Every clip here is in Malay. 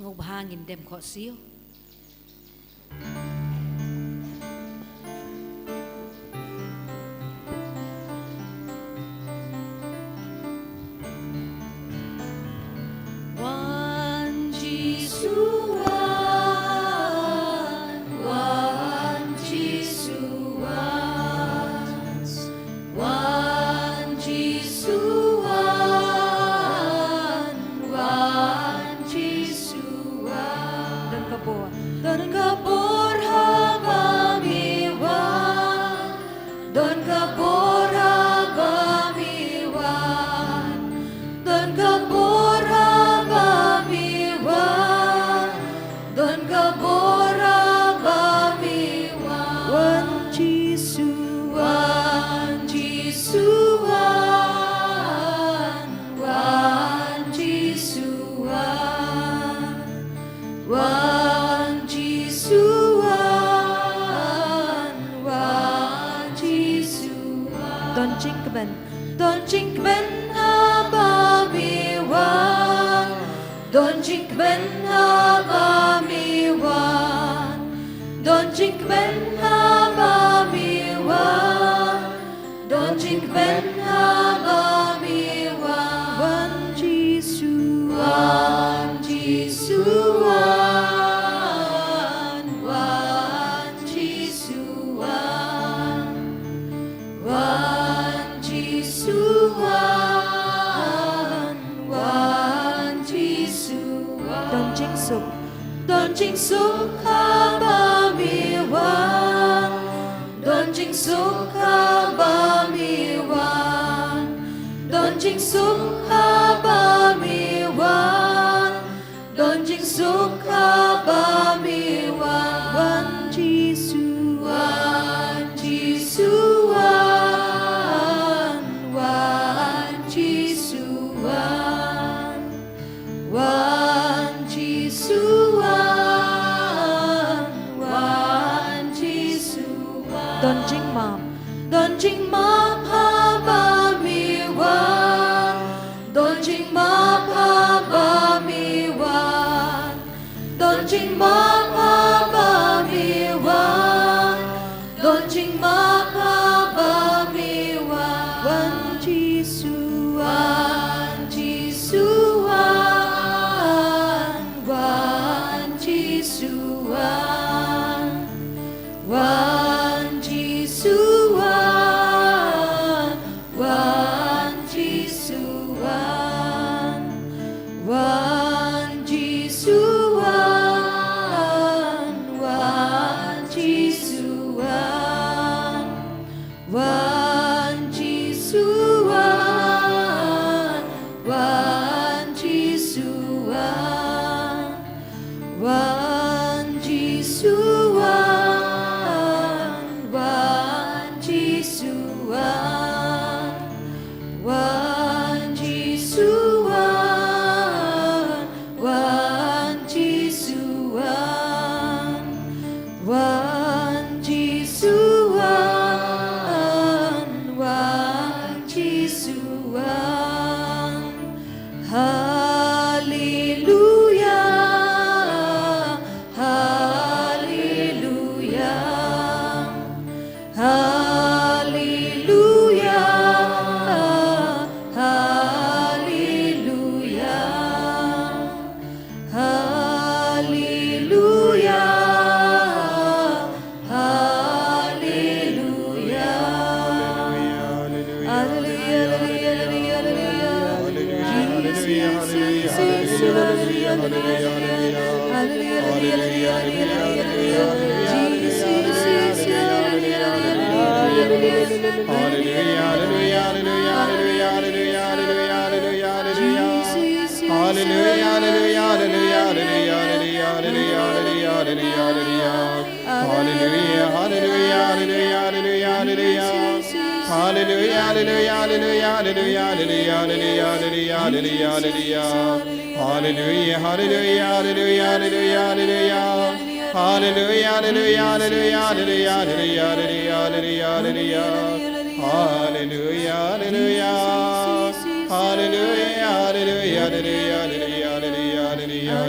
ngục hangin dem kho siêu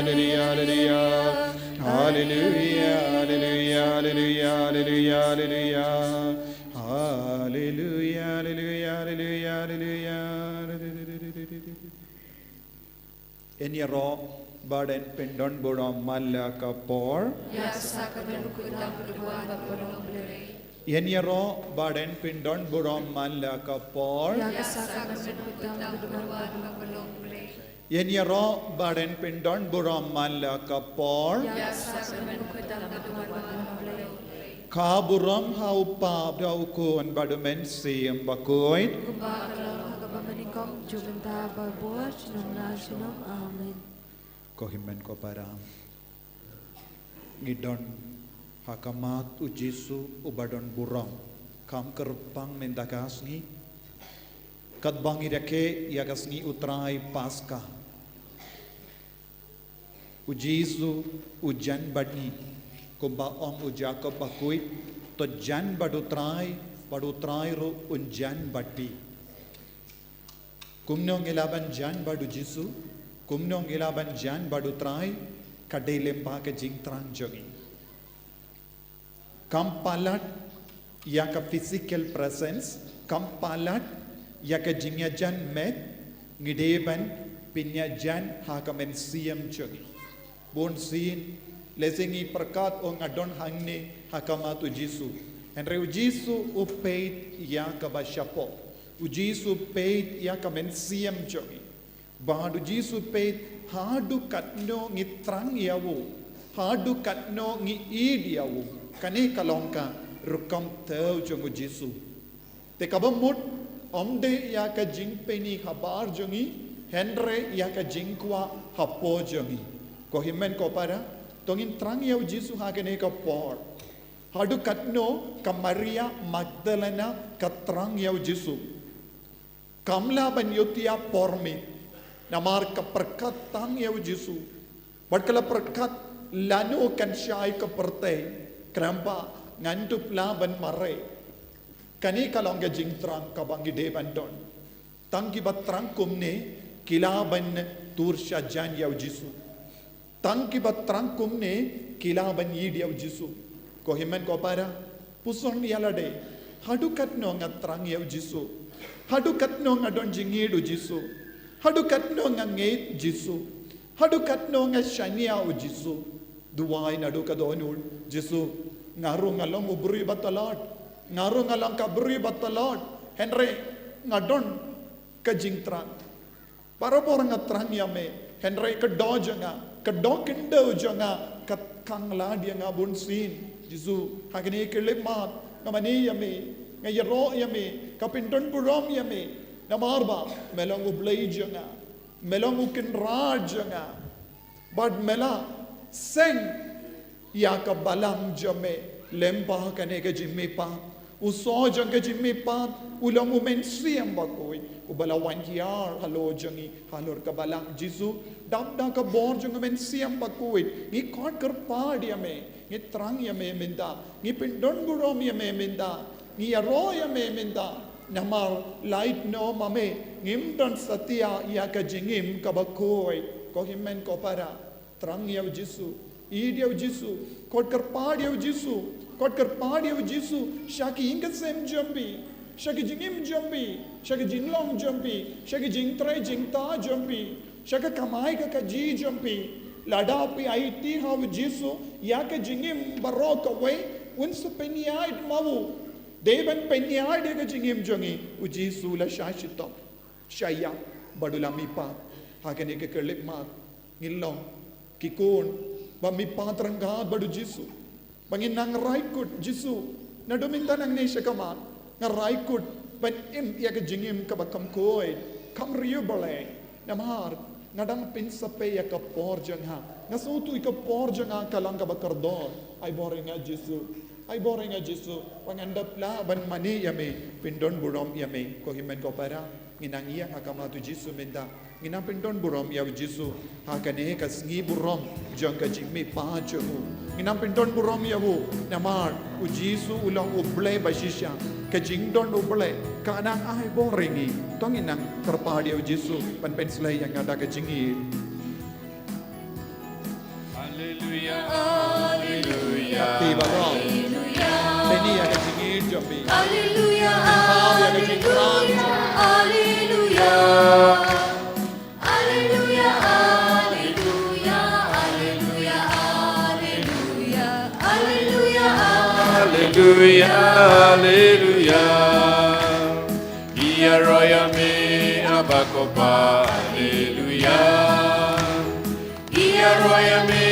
hallelujah, hallelujah, hallelujah, hallelujah, hallelujah, hallelujah, hallelujah, hallelujah, hallelujah. Enyaro baden pendon buram malaka por. Enyaro baden pendon buram malaka por. Enyaro baden pendon buram malaka por. Kaburam haupa daukun badumen siem bakoit. Kohimen ko para ngidon hakamat ujisu ubadon buram kam kerpang mendakasni kadbangi rake yagasni utrai paska ujisu ujan badni kumba om ujaka bakuit to jan badutrai ro unjan batti kumnong ilaban jan badu jisu kumnong ilaban jan badutrai kadailempa ke jingtrang jogi kampalat yaka physical presence kampalat yaka jingyajan met ngideban pinyajan hakamen siam jogi bon sin lesengi perkat ong adon hangne hakamatu jisu henre jisu upeit yaka bashapo ujisu peit yaka men siam jogi Bahadu Jisu peit hadu katno ngitrang yawu hadu katno ngi id yawu kane kalongka rukam teu jongu Jisu te kabamut omde yaka jingpeni habar jongi henre yaka jingkwa hapo jongi ko himen ko para tongin trang yawu Jisu hakane ka por hadu katno ka Maria Magdalena katrang yawu Jisu kamla ban yotia pormi namar ka perkat tang yaw Jisu badkala perkat lano kan syai ka pertai krampa ngantup laban mare kani kalong ga jingtrang ka bangi deban don tangki batrang kumne kilaban tur syajan yaw Jisu tangki batrang kumne kilaban yid yaw Jisu ko himen ko para puson yalade hadukat no ngatrang yaw Jisu hadukat no ngadon jingidu Jisu hadukat no ngangit Jisu hadukat no ngashania o Jisu duwai naduka donul Jisu ngarung along ubri batalat ngarung alang kabri batalat henry ngadon ka jingtrang para porang ngatrang yame henry ka dojanga ka dokindo janga ka kangla dia ngabun sin Jisu hagini kilimat ngamani yame ngayro yame kapinton buram yame namarba melong ublay janga melong ukin rajanga bad mela sen yaka balang jame lempa kane ka jimmi pa uso janga jimmi pa ulang umen siyam bakoy ubalawan yar halo jangi halor ka balang Jisu dabda ka bor janga men siyam bakoy ni kot kar pad yame ni trang yame minda ni pindon burom yame minda ni aro yame minda namar light no mame ngimdan satya yaka jingim kabakoy ko himen ko para trang yaw Jisu id yaw Jisu kot kar pad yaw Jisu shaki ingat sem jambi shaki jingim jambi shaki jinglong jambi shaki jingtrai jingta jambi shaka kamai ka ji jambi ladapi it haw Jisu yaka jingim barok away unsu peniaid mawu Devan penyai dia kejingim jongi uji sula syashitam syaya badula mipa hakane ke kelip mat ngilong kikun ba mipa terangkat badu Jisu bangin nang raikut Jisu nadominta nang ne syakamat nang raikut ban im ya kejingim ka bakam koi kam riu balai namar ngadang pinsape ya ka por jangha ngasutu ka por jangha kalang ka bakardor ai boringa Jisu ay boring Jisu pangandap la ban mani yame pindon burom yame ko himen ko para nginang iya hakamatu Jisu minda nginang pindon burom ya Jisu hakane ka sngi burom jang ka jimmi pajo nginang pindon burom ya hu namar u Jisu ulang ublay basisya ka jingdon ublay kanang ay boringi tong inang terpadi Jisu pan penslay yang ada ka jingi Tibarong. Leni ya kachingir jombi. Hallelujah. Pao ya kachingran. Hallelujah. Hallelujah. Hallelujah. Hallelujah. Hallelujah. Hallelujah. Hallelujah, hallelujah. Ia roya me abakopa, hallelujah. Ia roya me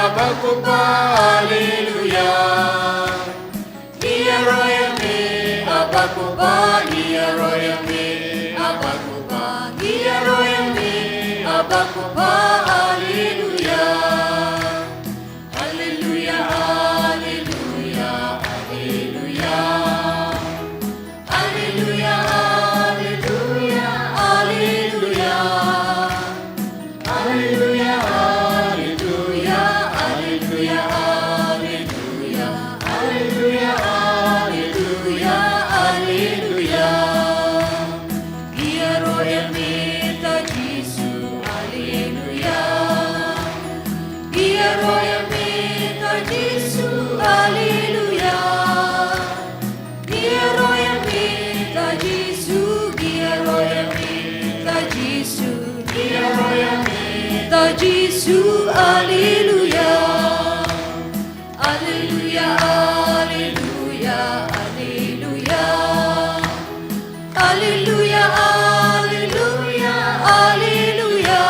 abakopa, hallelujah. Ia roya me abakopa, ia roya me abakopa, ia roya me abakopa, hallelujah. Hallelujah, hallelujah, hallelujah. Hallelujah, hallelujah, hallelujah. Hallelujah, hallelujah, hallelujah, hallelujah. Hallelujah, hallelujah, hallelujah. Quiero emita Jesu, hallelujah. Quiero emita Jesu, hallelujah. Quiero emita Jesu, quiero emita Jesu, quiero emita Jesu, hallelujah. Hallelujah, hallelujah, hallelujah. Hallelujah, hallelujah, hallelujah.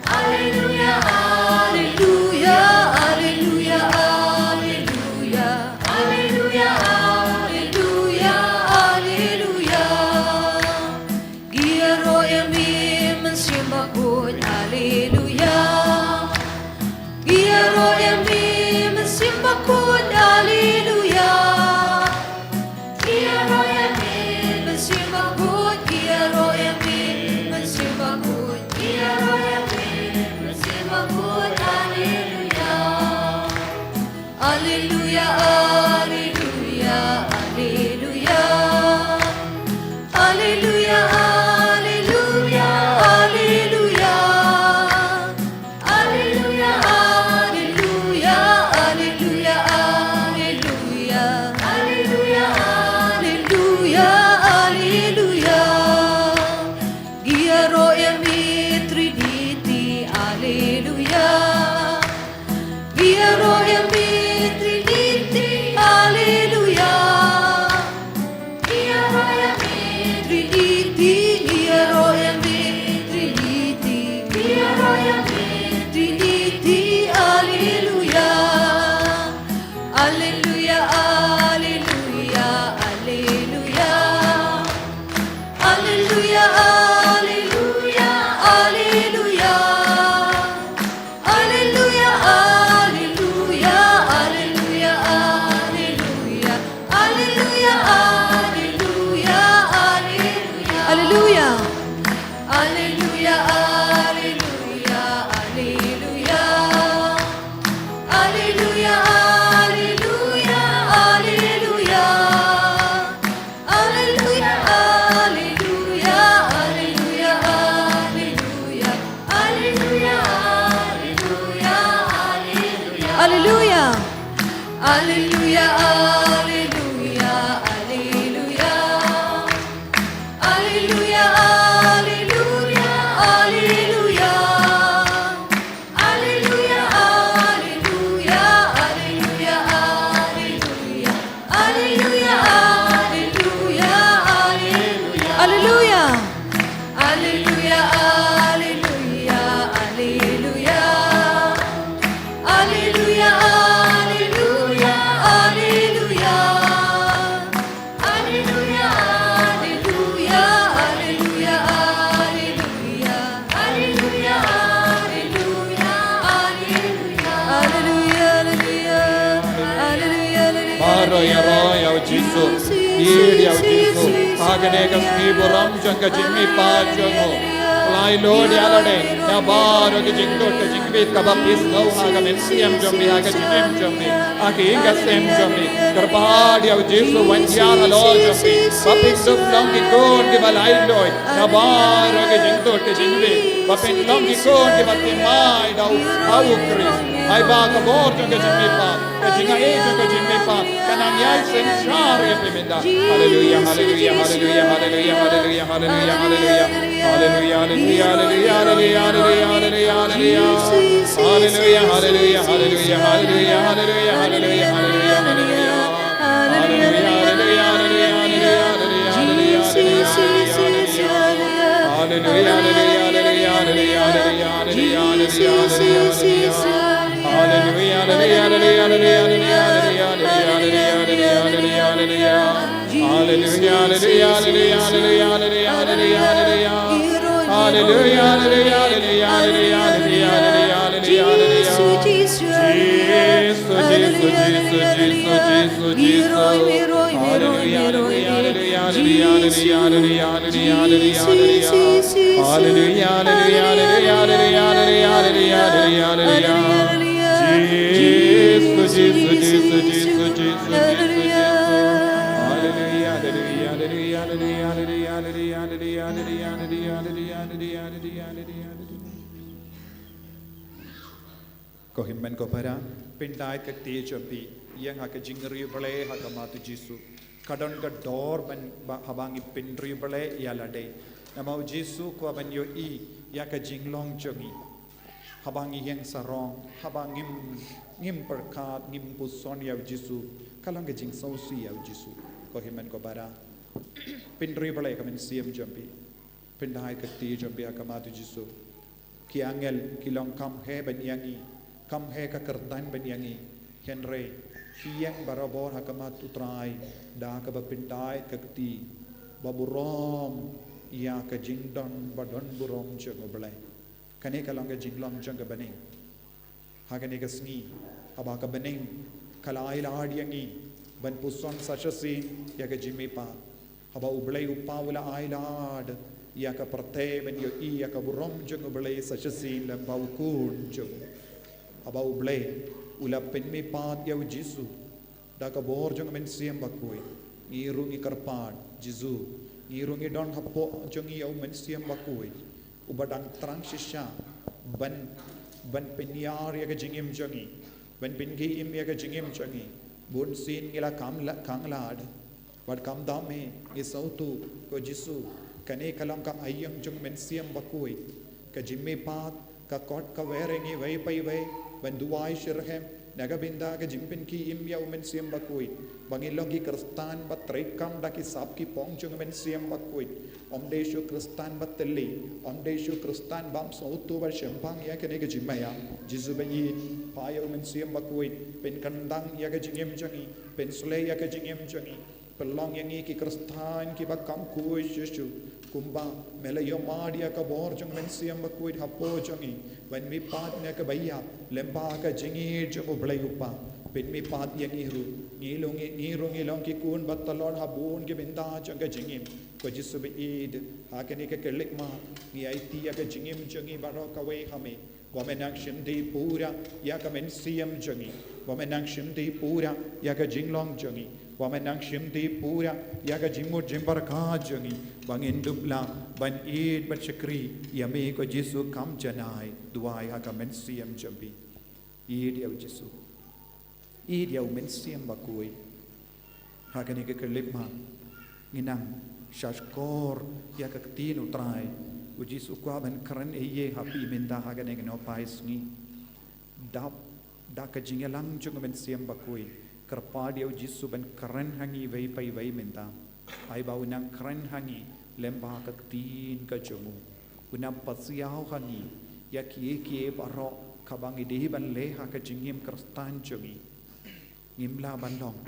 Hallelujah, hallelujah, hallelujah, hallelujah. Hallelujah, hallelujah, hallelujah. Quiero emim simbakun, hallelujah. Quiero emim simbakun, hallelujah. Quiero emim simbakun, quiero emim simbakun, quiero emim simbakun, hallelujah. Hallelujah, hallelujah, hallelujah. Hallelujah, hallelujah, hallelujah. Hallelujah, hallelujah, hallelujah, hallelujah. Hallelujah, hallelujah, hallelujah. Quiero emit Trinity, hallelujah. Quiero emit Trinity, hallelujah. Quiero emit Trinity, quiero emit Trinity, quiero emit Trinity, hallelujah. Hallelujah, hallelujah, hallelujah. Hallelujah, hallelujah, hallelujah. Hallelujah, hallelujah, hallelujah, hallelujah. Hallelujah, hallelujah, hallelujah. Hallelujah. Hallelujah, hallelujah, hallelujah. Hallelujah, hallelujah, hallelujah. Hallelujah, hallelujah, hallelujah, hallelujah. Hallelujah, hallelujah, hallelujah. Hallelujah. Hallelujah, hallelujah, hallelujah. Hallelujah, hallelujah, hallelujah. Hallelujah, hallelujah, hallelujah, hallelujah. Hallelujah, hallelujah, hallelujah. Hallelujah. Hallelujah, hallelujah, hallelujah. Hallelujah, hallelujah, hallelujah. Hallelujah, hallelujah, hallelujah, hallelujah. Hallelujah, hallelujah, hallelujah. Hallelujah, hallelujah. Maro ya roya o Jesu. Iri ya o Jesu. Agane ka sniburam janga jimi pa jango. Lai Lord Yalade, Nabaro Jingdo, Jingbei, Kabapis, no Hagamensiam Jombi, Hagajim Jombi, Akinga Sem Jombi, Karbadi of Jesu, one Yara Lord Jombi, Papin Duk Longi Kon, give a light Lord, Nabaro Jingdo, Jingbei, Papin Longi Kon, give a Timai, how Chris. Ay ba ka bor jong ka jimmi pa ka jinga e jong ka jimmi pa kanang yai sen shari pimenda hallelujah hallelujah hallelujah hallelujah hallelujah hallelujah hallelujah hallelujah hallelujah hallelujah hallelujah hallelujah hallelujah hallelujah hallelujah hallelujah hallelujah hallelujah hallelujah Ko himmen ko para pindai ke te jambi yang ha ke jingri bale ha ka matu jisu kadon ka dor ban habangi pindri bale yalade namau jisu ko ban yo I ya ka jinglong jogi habangi yang sarong habangim ngim perkat ngim puson ya jisu kalang ke jing sausi ya jisu ko himmen ko para pindri bale ka men siam jambi pindai ke te jambi ha ka matu jisu ki angel kilong kam he ban yangi kam he ka kertan ben yangi henre hiang barabor hakamat utrai da ka bapindai kakti baburom ya ka jingdon badon burom chegobele kane ka long ka jinglong jang ka baning hagane ka sngi aba ka baning kalai lad yangi ban puson sachasi ya ka jimi pa aba ublei upawula ailad ya ka parte ben yo I ya ka burom chegobele sachasi lambau kun cheg aba ublei ula penmi pat ya jisu da ka bor jong men siam bakoi ngirungi karpan jisu ngirungi don hapo jong ya men siam bakoi ubadang trang shisha ban penyar ya ka jingim jongi ban pingi im ya ka jingim jongi bun sin ngila kanglad bad kam dame ngi sautu ko jisu kane kalam ka ayang jong men siam bakoi ka jimme pat ka kot ka werengi wei pai wei ban duai shirhem nagabinda ka jimpin ki imya umen siam bakui bangilong ki kristan bat trekam da ki sap ki pong chung men siam bakui omdeshu kristan bat telli omdeshu kristan bam sautu bar shempang ya kene ka jimaya jisu banyi paya umen siam bakui pen kandang ya ka jingem changi pen sule ya ka jingem changi pelong yangi ki kristan ki bakam kui shishu kumba melayo madia ka bor chung men siam bakui hapo changi when mi pat ne ka baya lemba ka jingi jong oblai upa pen mi pat yang iru ngirungi long ki kun batalon habun ke benda jong ka jingim ko jisu be id ha ke ne ka kelik ma ngi it ya ka jingim jongi baro ka we hame wamenang shindi pura ya ka men siam jongi wamenang shindi pura ya ka jinglong jongi wamenang shindi pura ya ka jimu jimbar ka jongi bangin dubla ban id ban shakri ya me ko jisu kam janai duai ha ka men siam jambi id ya jisu id ya men siam bakui ha ka ni ka kelip ma nginang shashkor ya ka tin utrai uji sukwa ban kran eye happy minda ha ga ne no pais ni dap da ka jingelang chung ben siam bakui karpadi uji su ban kran hangi vei pai vei minda ai ba unang kran hangi lemba ka tin ka chumu unam pasiao hangi ya ki baro kabang ide ban le ha ka jingim kristan chungi ngimla bandong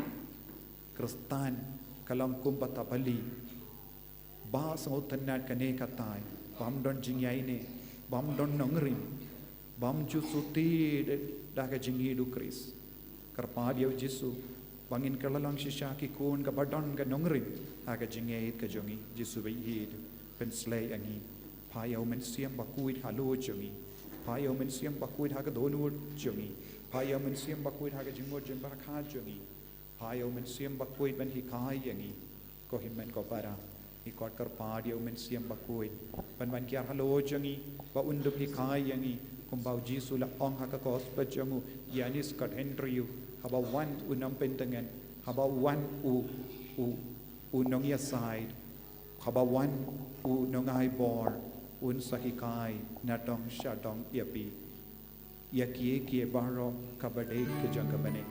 kristan kalam kum patapali ba so tanat kane katai bam don jingyai ne bam don nongrim bam ju suti da ka jingi du kris karpadi u jisu bangin kalalang shisha ki kun ka badon ka nongrim ha ka jingai ka jongi jisu be hid pen slay angi Payau men siam bakuit halo jungi. Payau men siam bakuit haga donur jungi. Payau men siam bakuit haga jingor jembaraka jungi. Payau men siam bakuit men hikai yangi. Ko himmen ko para. Ikot karpadiau men siam bakuit. Ban kiar halo jungi. Ba undup hikai yangi. Kumbau jisu la ong haka kos pajangu. Yanis kat Henryu. Haba wan unam pentengan. Haba wan u nongia side. Haba wan u nongai bor. Un sahikai natong syadong iapi. Yakie kie baro kabade ke jangkabane.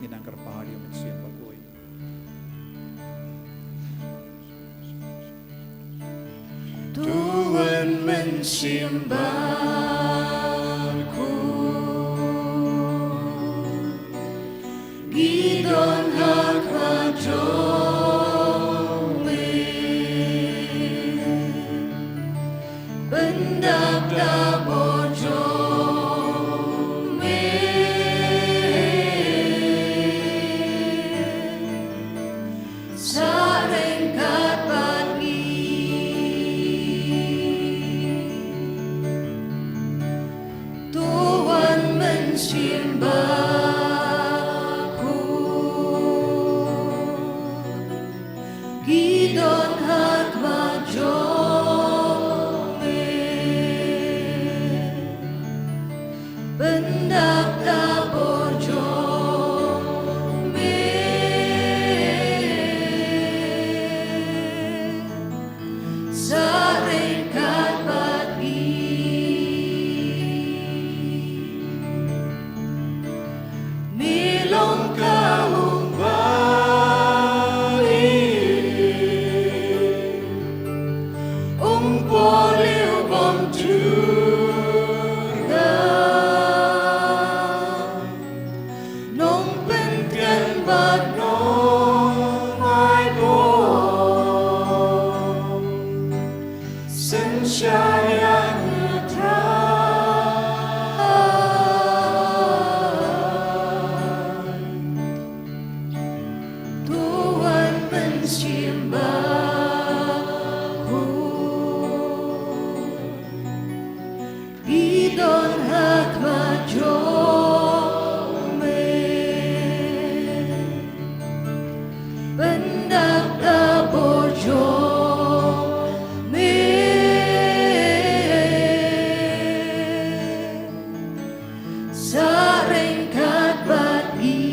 Inang karpadiau men siam bakuit. Tuhan mensiambarku Gidon hak majome Bendak dabojome Sarengkat pagi Tuhan mensiambarku Gidon hak majome Bendak dabojome Sarengkat pagi Milong kahung bayi Umpoliu bom juga Nong pentian bat nong ai bom Sensyaya Tuhan mensiambarku Gidon hak majome Bendak dabojome Sarengkat pagi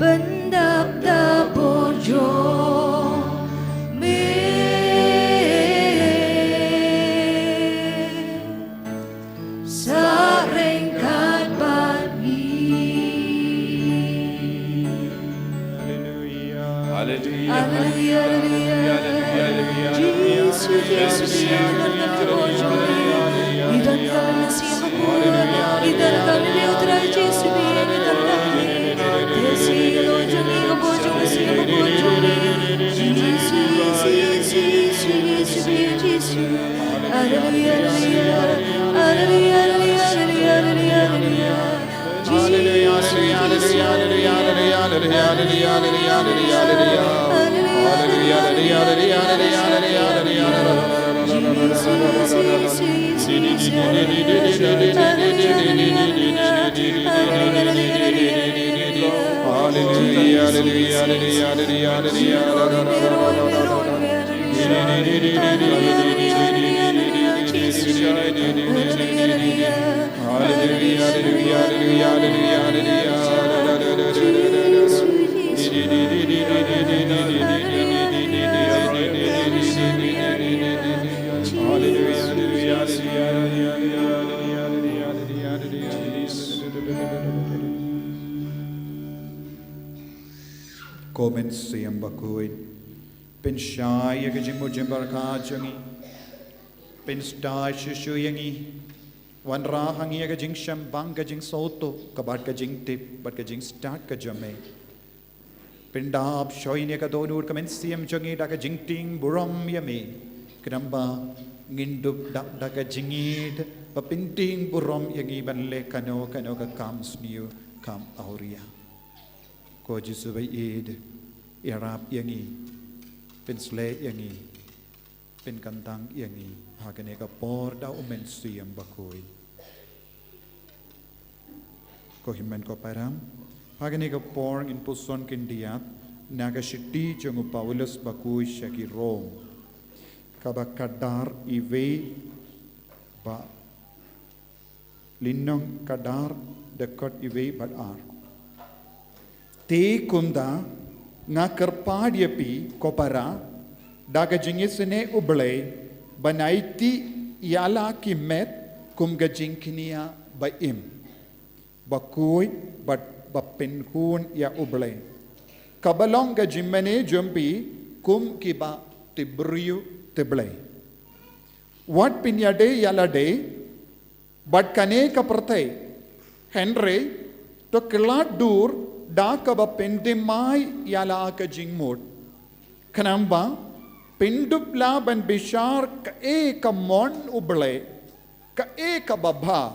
Bendak dabojome Sarengkat pagi Hallelujah. Haleluya Yesus Yesus dabojome Idan kami mensiambarku Idan kami leutra Yesus Idan kami Desi lojong iko bojong mensiambarku Haleluya Haleluya Komen siam bakuit. Pen shaya ke jingmo jembaraka jangi. Pen stai shishu yangi. Wan rahangi ke jing shambang ke jing soto. Kabat ke jing tip. Bat ke jing start ke jame. Pen dap shoyne ke donur kemen siam jangi da ke jing ting buram yame. Kenamba ngindup dak da ke jingid. Papinting buram yangi banle kano ke kams niu kam auria. Ko Jesu bai id irap yangi pensle yangi เป็นกันตังอย่างนี้หากเนกปอร์ดาวเมนเสียมบักอยก็หิมันก็ไปรำหากเนกปอร์อินพุสอนกินดียบนากชิตีจงอุปาวลสบักอยชกิโรมกับกัดดาร์อีเวบะลินนองกัดดาร์เดกัดอีเวบัดอาร์เทคุมดางาครปาดีปีก็ปาราdaga jingisnei ublei banaiti yala ki met kum ga jinknia ba im bakui bat bapenkun ya ublei kabalong ga jimmene jumpi kum ki ba tibriu tiblei what pinyade yala de but kane ka prate henry to kilat dur da ka ba pendimai yala ka jingmod kanamba Pindupla ban bishar ka ka mon uble ka ka babha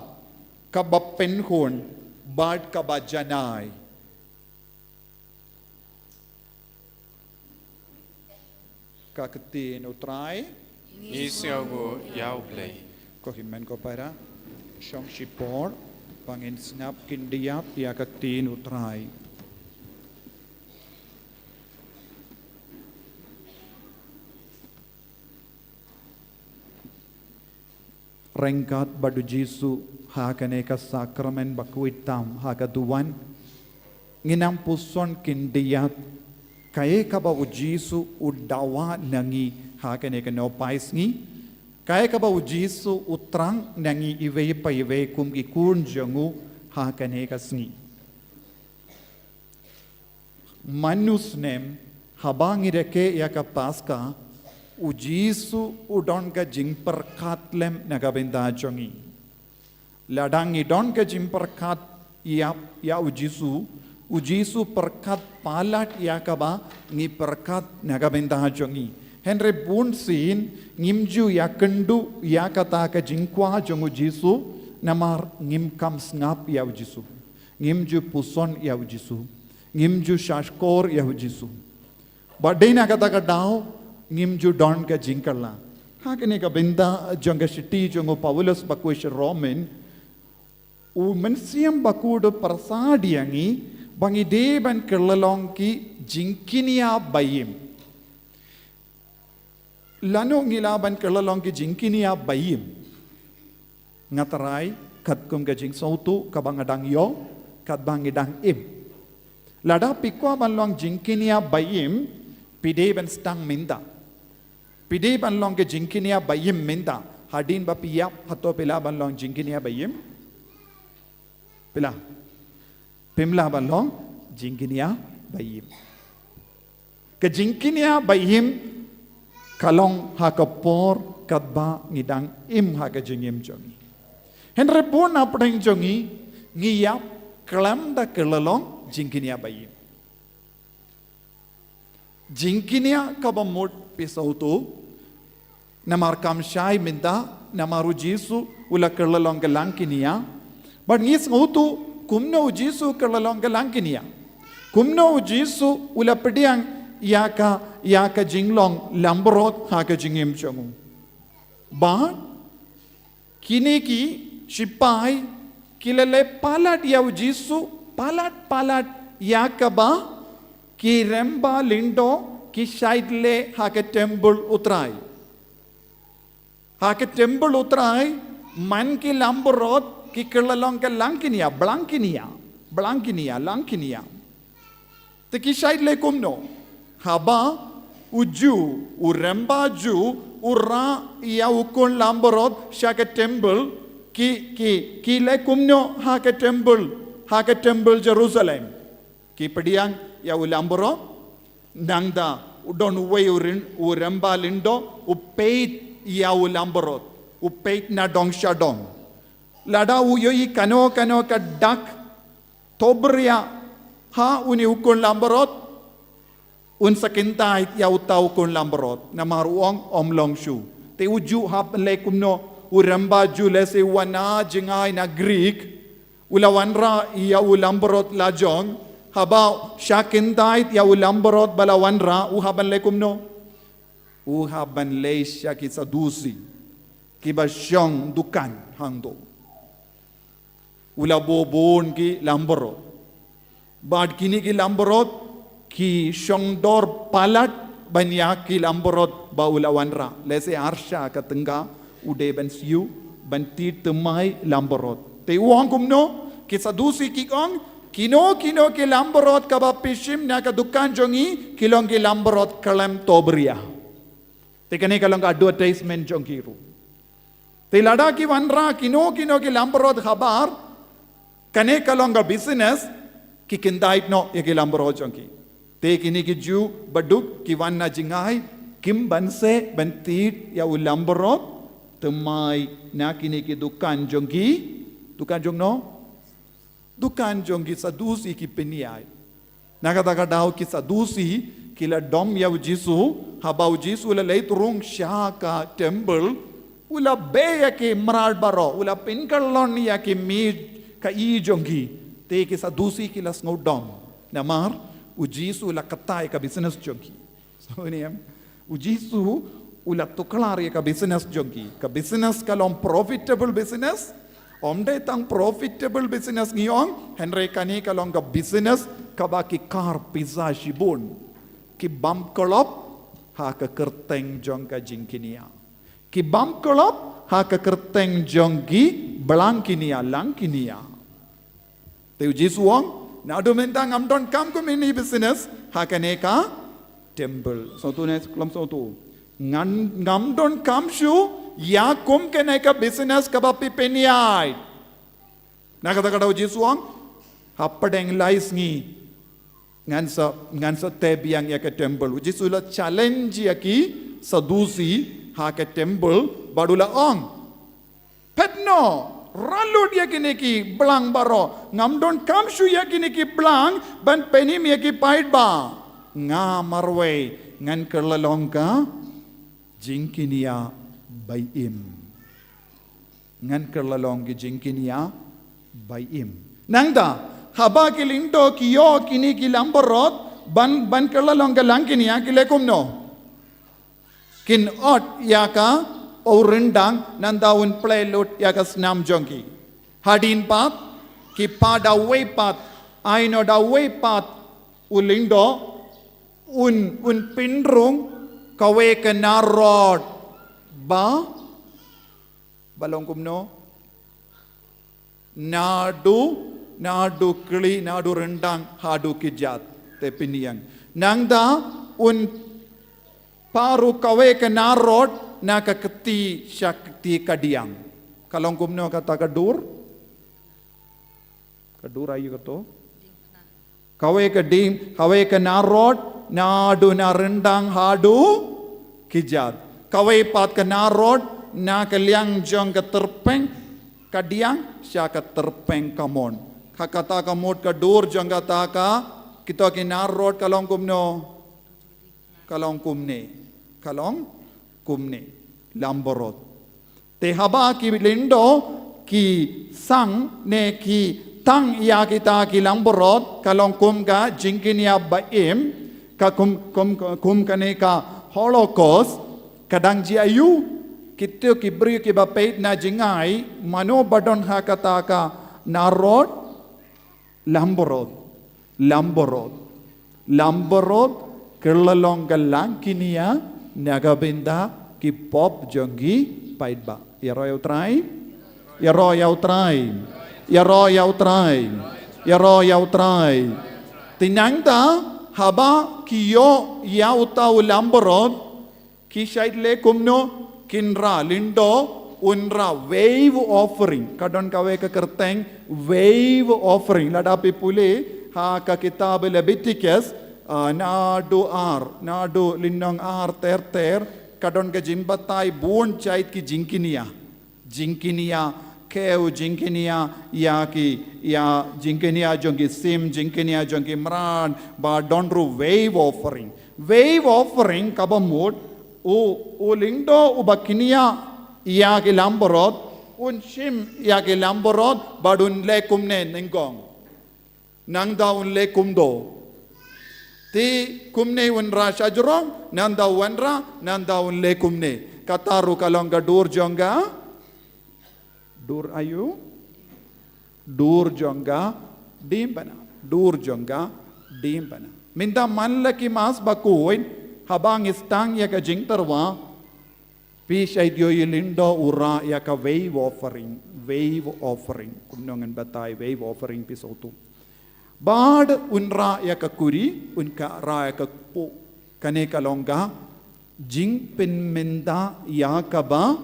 ka bapenhun bad ka bajanai ka ktin utrai Isiago yauble ko himen ko para shong shipor pangin snap kindiap ya ka ktin utrai Rengkat badu Jisu hakaneka sakramen bakuitam hakaduan nginam puson kindiyat kaya ka ba Jisu udawa nangi hakaneka no paisngi kaya ka ba Jisu utrang nangi iwe pa iwe kum ikun jangu hakaneka sngi manusnem habangireke yaka paska Ujisu udon ka jingperkatlem nagabenda jongi. Ladang idon ka jingperkat ya ujisu perkat palat ya kaba ngi perkat nagabenda jongi. Henry bunsin ngimju ya kendu ya kata ka jingkwa jong ujisu namar ngimkam snap ya ujisu. Ngimju puson ya ujisu. Ngimju shashkor ya ujisu. Badena kata ka dao ngimju don ka jingkala hakene ka benda jonga shiti jongo Paulus bakuish Roman u mensiam bakudo persadiangi bangi deban kelalong ki jingkinia bayim lano ngilaban kelalong ki jingkinia bayim ngatarai katkum ka jing sautu kabangadang yo katbangidang im lada pikwa banlong jingkinia bayim pideban stang minda Pide banlong ke jingkinia bayim minda hadin ba piyap hato pila banlong jingkinia bayim pila pimla banlong jingkinia bayim ke jingkinia bayim kalong hakapor kadba ngidang im haka jingim jongi henre pun apdeng jongi ngiyap klam da kelalong jingkinia bayim jingkinia kabamut pisautu namar kamshai minda namaru Jisu ula kerlalong langkinia but ngis ngutu kumno Jisu kerlalong langkinia kumno Jisu ula pediang yaka jinglong lambrot haka jingim chongu but kiniki shipai kilale palat ya Jisu palat yakaba ki remba lindo ki shaidle hake temple utrai man ki lamborot ki kerlalong ke langkinia blankinia te ki shaidle kumno haba uju uremba ju ura ya ukun lamborot shake temple ki le kumno hake temple Jerusalem ki pediang ya ulamborot nangda udon uwe uremba lindo upeit ya ulamborot upeit na dong shadong lada uyoi kano ka dak tobria ha uni ukun lamborot un sakintai ya utau kun lamborot na maruong omlong shu te uju hap le kumno uremba ju lese wana jingai na Greek ulawanra ya ulamborot lajong habau syakindait ya ulamborot balawanra uhaban lekum no Uhaban leisha ki sadusi. Kiba syong dukan hang do. Ula bobon ki lamborot. Bad kini ki lamborot ki syong dor palat banyak ki lamborot ba ula wanra. Lese arsha ka tengah ude ban siu ban ti temai lamborot. Te uang kumno ki sadusi ki kong kino ki lamborot ka ba pishim na ka dukan jongi kilong ki lamborot kalam tobria. Te kane kalong ka advertisement jongi ru. Te lada ki wanra kino ki lamborot khabar kane kalong ka business ki kindait no ye ki lamborot jongi. Te kini ki ju baduk ki wanna jingai kim banse bantit ya u lamborot temai na kini ki dukan jongi dukan jong no dukan jong ki sadusi ki peniai nakata daw ki sadusi kila dom ya jisu habau jisu la leit rung shaka temple ula be ya ki maral baro ula pinkalon ya ki mi ka i jongi te ki sadusi kila sngodom namar u jisu la katai ka business jongi so ni u jisu ula tuklar ya ka business jongi ka business kalom profitable business Omde tang profitable business ngiyong Henry kani kalong ka business kabaki car pizza shibun ki bam kolop ha ka kerteng jong ka jingkinia ki bam kolop ha ka kerteng jong ki belangkinia langkinia te jisuang na do mentang amdon kam ko mini business ha kaneka temple so tu nes klam so tu ngamdon kam shu ya kum ke naika business kabapi peniai nakata kada jisuang hapadeng lais ngi ngansa tebiang ya ke temple jisula challenge ya ki sadusi ha ke temple badula ong petno ralut ya kini ki blang baro ngamdon kamshu ya kini ki blang ban penim ya ki pait ba nga marwe ngan kerlalongka jingkinia bayim ngan kerlalong ki jingkinia bayim nangda haba ki lindo kiyo kini ki lamborot ban kerlalong ka langkinia ki lekum no kin ot yaka o rendang nandaun playload yaka snam jonki hadin pat ki pada way pat aino da way pat ulindo un pinrung kawe ka narod ba balong kumno nadu kili nadu rendang hadu kijat te piniyang nangda un paru kawe ke narod na kaketi syakti kadiang kalong kumno kata kadur ayu kato kawe ke narod nadu na rendang hadu kijat kawai pat ke narod na kaliang jong ke terpeng kadiang sya ke terpeng kamon kakata kamot ke dur jong kata ka kita ke narod kalong kumne lamborot te haba ki lindo ki sang ne ki tang ya kita ki lamborot kalong kum ka jingkinia baim ka kum kane ka holocaust kadang ji ayu kita kibri ki bapait na jingai mano badon ha kata ka narod lamborot kerlalong galang kinia nagabenda ki pop jongi paitba ya royal try tinangta haba kiyo ya utau lamborot kisait le kumno kinra lindo unra wave offering kadon kawe ka kerteng wave offering ladapi pule ha ka kitab Leviticus nadu linong ar ter kadon ka jimbatai bun chait ki jingkinia keu jingkinia ya jingkinia jongi sim jingkinia jongi mran ba donru wave offering kabamut o lindo ubakinia ya ki lamborot un shim ya ki lamborot badun le kumne nengong nang daun le kumdo Ti kumne unra shajrong, nanda wanra, nanda unle kumne. Kataru kalonga dur jonga. Dur ayu. Dur jonga dimbana. Dur jonga dimbana. Minda manlaki mas bakuin, habang istang yaka jingtarwa, Pish ideo lindo ura yaka wave offering. Kumnongan batay wave offering pisotu. Bad unra yaka kuri, unka ra yaka po kane kalonga, jing pinmenda yakaba,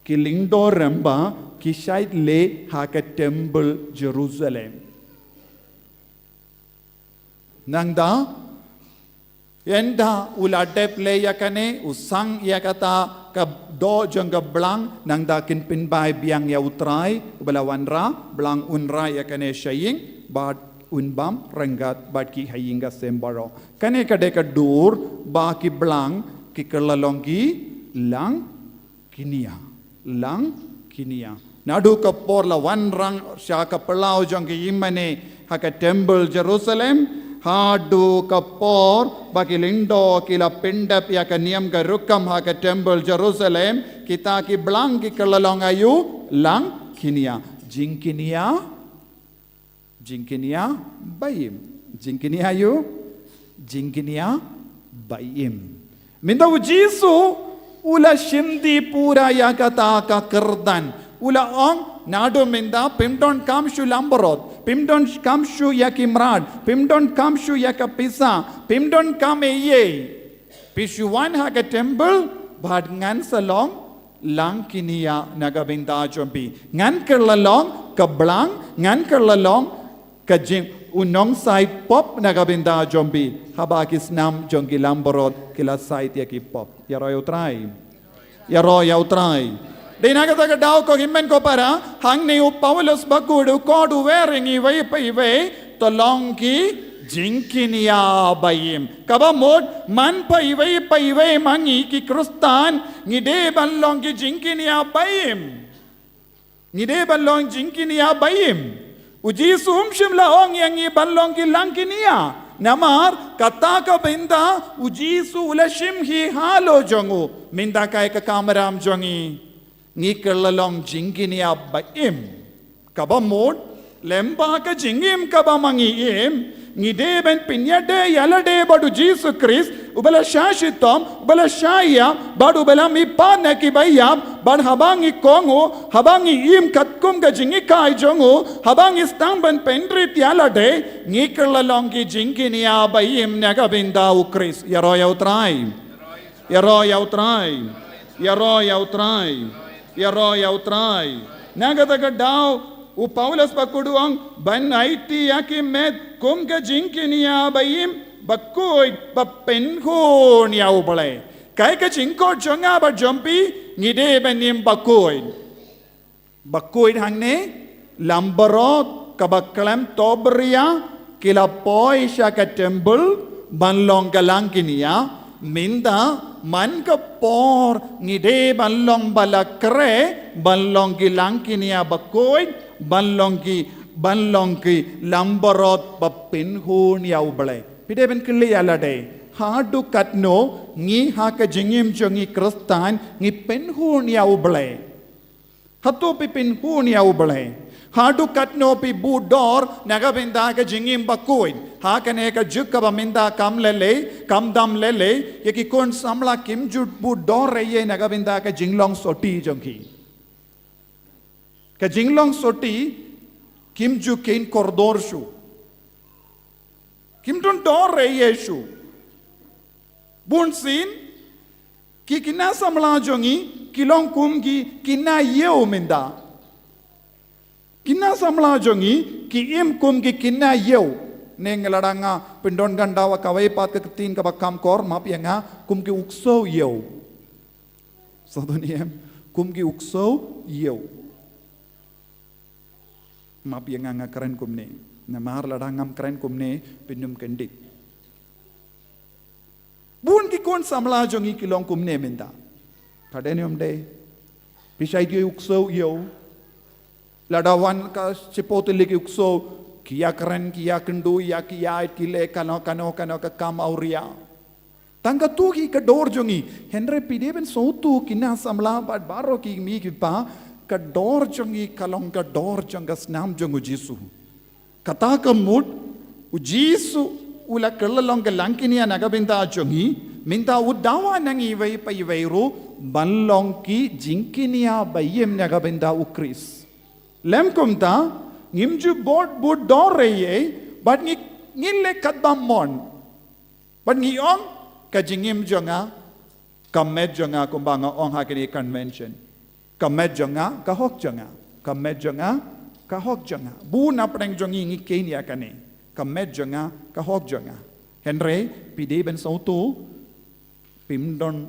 kilindo ramba, kishait le haka temple Jerusalem. Nangda, Yenda uladep le yakane usang yakata ka do jangga blang nang dakin pinbay biang ya utray ubalawanra blang unra yakane shaying bad unbam rangat bad ki hayinga sembaro kane kade ka dur ba ki blang ki kerlalongki lang kinia nadu ka porla wan rang shaka pelau jangki imane haka temple Jerusalem Hadu kapor bagi lindo kila pindap ya kaniam ka rukam ha ka temple Jerusalem kita ki blang ki kelalong ayu lang kinia jingkinia bayim jingkinia ayu jingkinia bayim minda ujisu ula shimdi pura ya kata ka kerdan ula ong nado minda pimdon kamshu lamborot Pimdon kamshu yakimrad, pimdon kamshu yakapisa, pimdon kameye. Pishuan haga temple, bad ngan salong, lang kinia nagabinda jombi. Ngan kerlalong, kablang, ngan kerlalong, kajim, unong side pop nagabinda jombi. Habakis nam jongi lamborot, kila side yakipop. Yaro yautrai. Dinagataga daw ko himen ko para hang ni Paulus bagudu kodu wearing iway tolong ki jingkinia bayim kabamod man pa iway mangi ki krustan ngide ballong ki jingkinia bayim uji sumshim laong yang i ballong ki langkinia namar kataka binda uji su ulashim hi halo jongu minda kay ka kamaram jongi Ngi kerlalong jingkinia baim kabamod lemba ka jingim kabamangiim ngide ben pinyade yalade badu Jesus Christ ubala shashitom ubala shaya badu bala mi pana ki bayam bad habangi kongo habangi im katkum ka jingi kai jongo habangi stamban pendrit yalade ngi kerlalong ki jingkinia baim nagabinda u Christ yaro yautrai nagataga daw u Paulus bakuduang ban IT yakim med kum ka jingkinia bayim bakoy bapenhon yaw balay kay ka jingko jonga ba jompi ngide benim bakoy hangne lambarot kabaklam tobria kila poy siya ka temple banlong kalangkinia minda man ka por ngide ballong balakre ballong ki langkinia bakoy ballong ki lamborot papinhun yaw balay pide ben kili alade hadu katno ngi haka jingim jongi kristan ngi penhun yaw balay hatu pipinhun yaw balay hadu katno pi budor nagabinda ka jingim bakoy hakane ka jukka baminda kam dam lele yaki kon samla kim jut budor reye nagabinda ka jinglong soti jongki ka jinglong soti kim ju kein kordor shu kim don dor reye shu bun sin ki kina samla jongi kilong kumgi kina yeu minda Kina samla jongi ki im kum ki kina yeu neng ladanga pindon gandawa kawai pat ke tin ka bakam kor map yanga kum ki ukso yeu sadoniem kum ki ukso yeu map yanga nga keren kumne namar ladangam keren kumne pinum kendik bun ki kon samla jongi kilong kumne menda kadenium de pisai ki ukso yeu Ladawan ka cipotilik ukso Kia keren, kia kendu, ya kia kile kano ke kam auria. Tangga tu ki ke dor jongi. Henry pideben sautu kina samla bat baro ki mi ki pa ke dor jongi kalong ke dor jonga snam jongu Jisu. Kata ke mut u Jisu ula kelalong ke langkinia nagabinda jongi minta udawa nangi iwai pa iwairu banlong ki jingkinia bayem nagabinda u Kris. Lem kumta ngimju bot bud dor reye but ngile kadamon. But ngiyong kajingim jonga kamet jonga kumbanga ong hakini convention. Kamet jonga kahok jonga. Kamet jonga kahok jonga. Bu na preng jongi ngi Kenya kane. Kamet jonga kahok jonga. Henry pideben sautu pimdon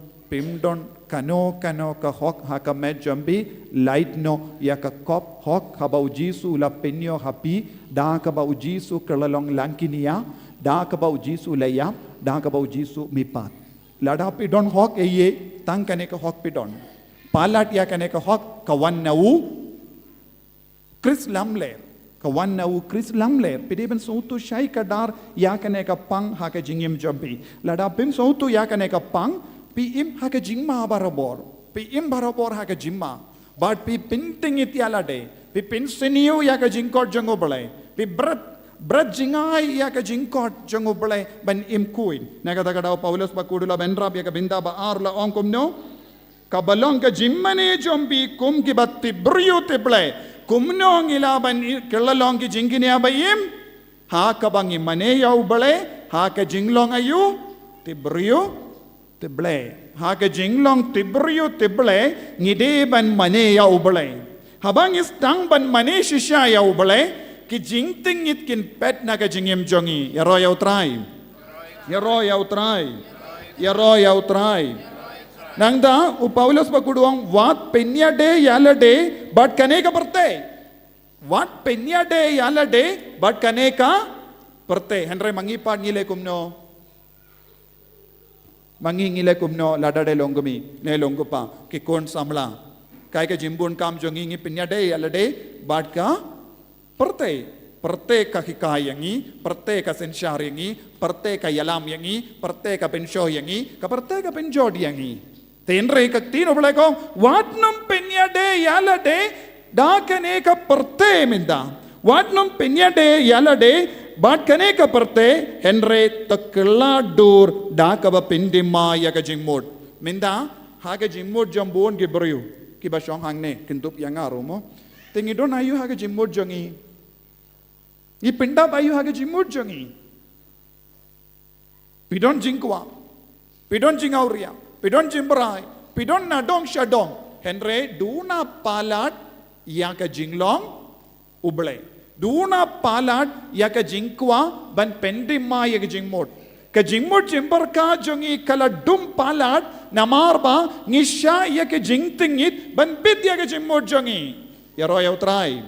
kano kahok hakamet jambi light no ya ka kop hok habau Jisu la penyo hapi da ka bau Jisu kelalong langkinia da ka bau Jisu layap da ka bau Jisu mipat lada pidon hok eye tang kane ka hok pidon palat ya kane ka hok kawan nau Kris lamler kawan nau Kris lamler pideben sautu shai kadar ya kane ka pang ha ka jingim jambi lada pim sautu ya kane ka pang PM ha ka jingma barabor PM barabor ha ka jingma but pi pinting itialade pi pinseniu ya ka jingkot jango balai pi brat jingai ya ka jingkot jango balai ban im kuin nagada kada Paulus ba kudula benra ya ka binda ba arla ongkom no kabalong ka jimmane jombi kum ki batti brio te balai kumno ngila ban kelalong ki jinginia bayim ha ka bangi mane yau balai ha ka jinglong ayu te brio Tiblay. Haka jinglong tibrio tiblay, ngide ban mane ya ublay. Habang istang ban mane shisha ya ublay, ki jingting it kin pet na ka jingim jongi. Yaro yaw try. Yaro yaw try. Yaro yaw try. Nangda, Paulos pakuduang, what penya day yala day, but kaneka perte. What penya day yala day, but kaneka perte. Henry mangipad ngile kumno. Mangingile kumno ladade longumi ne longupa ki kon samla kai ke jimbun kam jongi pinyade alade bat ka perte ka hikayangi perte ka sensharingi perte ka yalam yangi perte ka pensho yangi ka perte ka penjod yangi tenre ka tino bole ko watnum pinyade alade da kane ka perte minda watnum pinyade alade But kaneka perte Henry takla dur da kaba pindima ya ka jingmod. Minda ha ka jingmod jambon ki brio ki ba shong hangne kintup yang aro mo. Tingi don ayu ha ka jingmod jongi. I pinda ba ayu ha ka jingmod jongi. Pidon jingkwa. Pidon jingauria. Pidon jimbrai. Pidon nadong shadong. Henry duna palat ya ka jinglong ublay. Duna palat ya ka jingkwa ban pendima ya ka jingmod. Ka jingmod jimbar ka jongi kala dum palat namarba ngisha ya ka jingtingit ban bid ya ka jingmod jongi. Yaro yaw try.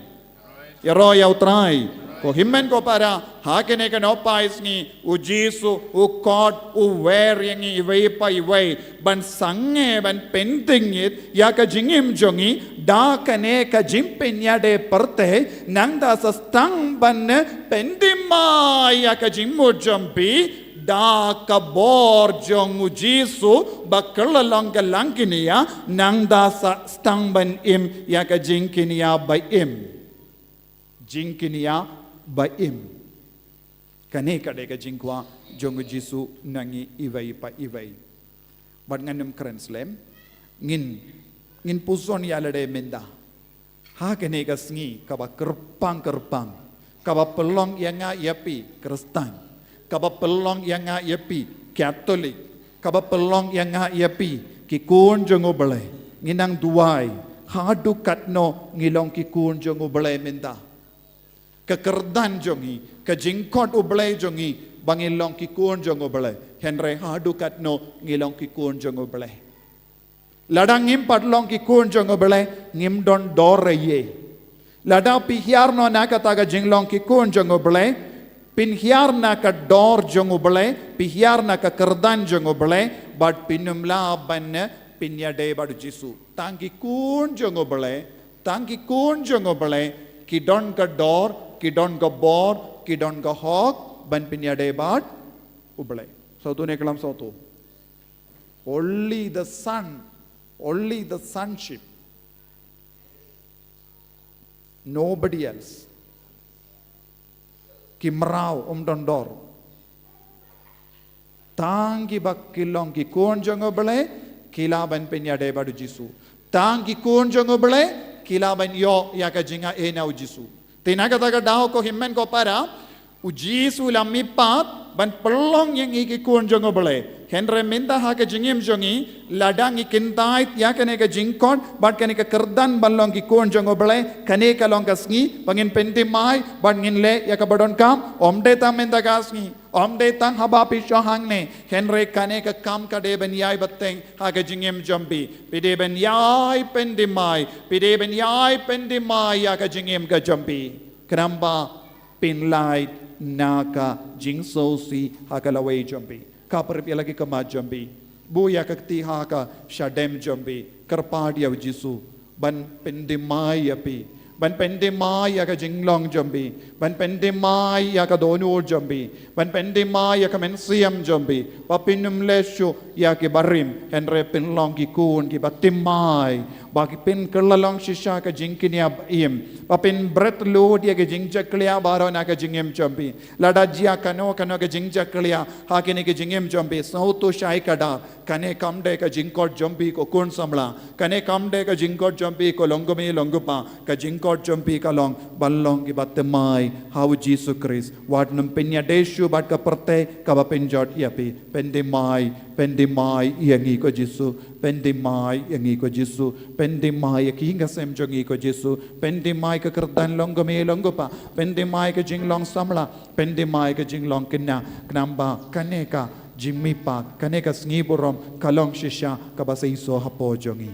Yaro yaw try. Ko himmen ko para hakene ka no pais ni u Jisu u God u wer yangi iway pa iway ban sange ban pendingit ya ka jingim jongi da kane ka jimpenya de perte nang da sa stang ban pendima ya ka jingmo jompi da ka bor jong u Jisu bakalalang ka langkinia nang da sa stang ban im ya ka jingkinia by im jingkinia baim kane kade ka jingkwa jong Jisu nangi iway pa iway but nganem krenslem ngin puson yalade menda ha kane ka sngi kaba kerpang kaba pelong yanga yapi Kristen kaba pelong yanga yapi Katolik kaba pelong yanga yapi ki kun jong oblay nginang duway hadu katno ngilong ki kun jong oblay menda kekerdan jongi, ke jingkot ublay jongi, bangilong kikun jong ublay. Henry hadukat no ngilong kikun jong ublay. Ladang ngimpat long kikun jong ublay, ngimdon dore ye. Lada pihyar no nakataga jinglong kikun jong ublay, pinhyar na ka dor jong ublay, pihyar na ka kerdan jong ublay, but pinumla ban pinyade badu Jisu. Tangki kun jong ublay, ki don ka dor kidon go bor, kidon go hawk, ban pinya debat, ublay. So tu neklam so tu. Only the son, only the sonship. Nobody else. Kimrao dondor. Tangi bak kilong ki kuon jongobele, kilaban pinya debadu jisu. Tangi kuon jongobele, kilaban yo yaka jinga enau jisu. Tinaga taga dao ko himmen ko para, ujisu lamipat, ban pelong yang iki kuon jongobele. Henry minta hake jingim jongi, ladang ikintait ya kaneka jingkon, bat kaneka kerdan balong ki kuon jongobele, kaneka long kasngi, bangin pentimai, bangin le ya kabadon kam, omde tam minta kasngi. Omde tang habapi shohangne, Henry kaneka kam kadeben yai bateng, hake jingim jombi, pideben yai pendimai, yaka jingim ka jombi. Kramba pinlight naka jingsosi hakalaway jombi. Kaparip lagi kama jombi. Buya kakti haka shadem jombi. Karpadi av jisu. Ban pendimai api. Ban pendimai yaka jinglong jombi. Ban pendimai yaka donur jombi. Ban pendimai yaka mensiam jombi. Papinum leshu yaki barim. Henre pinlong ki kun ki batimai. Bagi pin kerlalong shisha ka jingkinia im. Papin bret load ya ke jingjaklia baro na ka jingim jombi. Ladajia kano ka jingjaklia hakini ke jingim jombi. Sautu shai kada. Kane kamde ka jingkot jombi ko kun samla. Kane kamde ka jingkot jombi ko longumi longupa. Ka jingkot jombi ka long balong ki batemai. How Jesus Christ. Wat num pinya deshu bat ka perte ka bapinjot yapi. Pendimai yangi ko Jesu. Pendimai yangi ko Jesu. Pendimai kinga sem jongi ko Jesu. Pendimai ka kerdan longgome longgopa. Pendimai ka jinglong samla. Pendimai ka jinglong kena knamba kaneka jimipa kaneka sngiburom kalong shisha kabasa iso hapo jongi.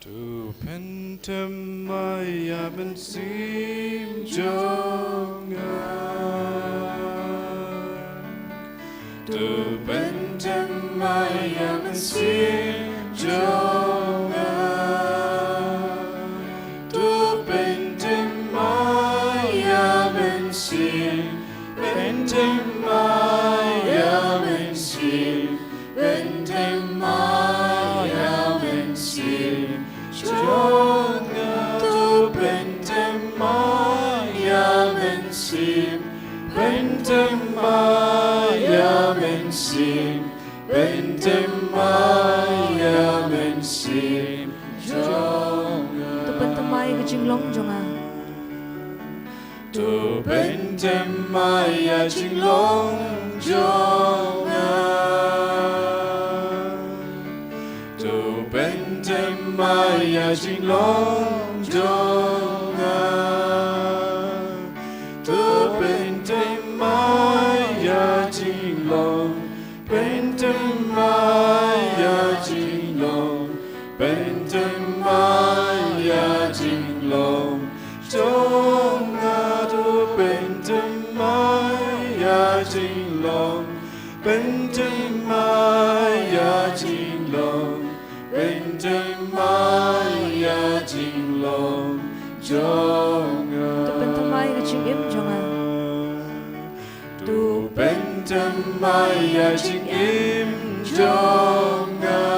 Tu pentemai aben sim jonga. Tu pentemai aben sim jonga. Tu pentemai aben sim. Pentemai aben sim. Pentemai aben sim. Jonga tu pentemai aben sim. Pentemai aben sim. Pentemai aben sim. Jonga Tu pentemai ke jinglong jonga. tu pentemai a jinglong jonga. Tu pentemai a jinglong jonga. Tu pentemai a jinglong. Pentemai a jinglong. Pentemai a jinglong jonga. Tu pentemai a jinglong. Pentemai a jinglong. Pentemai a jinglong jonga. Tu pentemai ke jingim jonga. Tu pentemai a jingim jonga.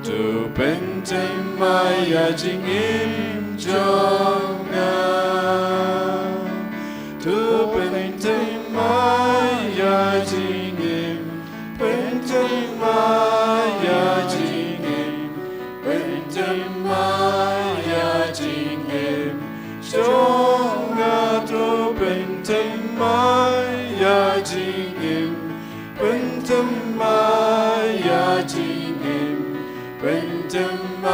Tu pentemai a jingim jonga. Tu pentemai a jingim. Pentemai a jingim. Pentemai a jingim jonga. Tu pentemai a jingim. Pentemai a jingim. Pentemai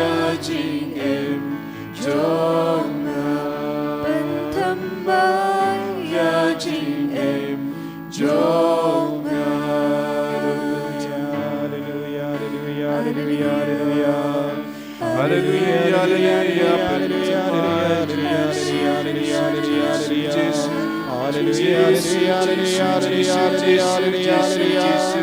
a jingim jonga. Pentemai a jingim jonga. Hallelujah, hallelujah, hallelujah, hallelujah, hallelujah, hallelujah, hallelujah, hallelujah,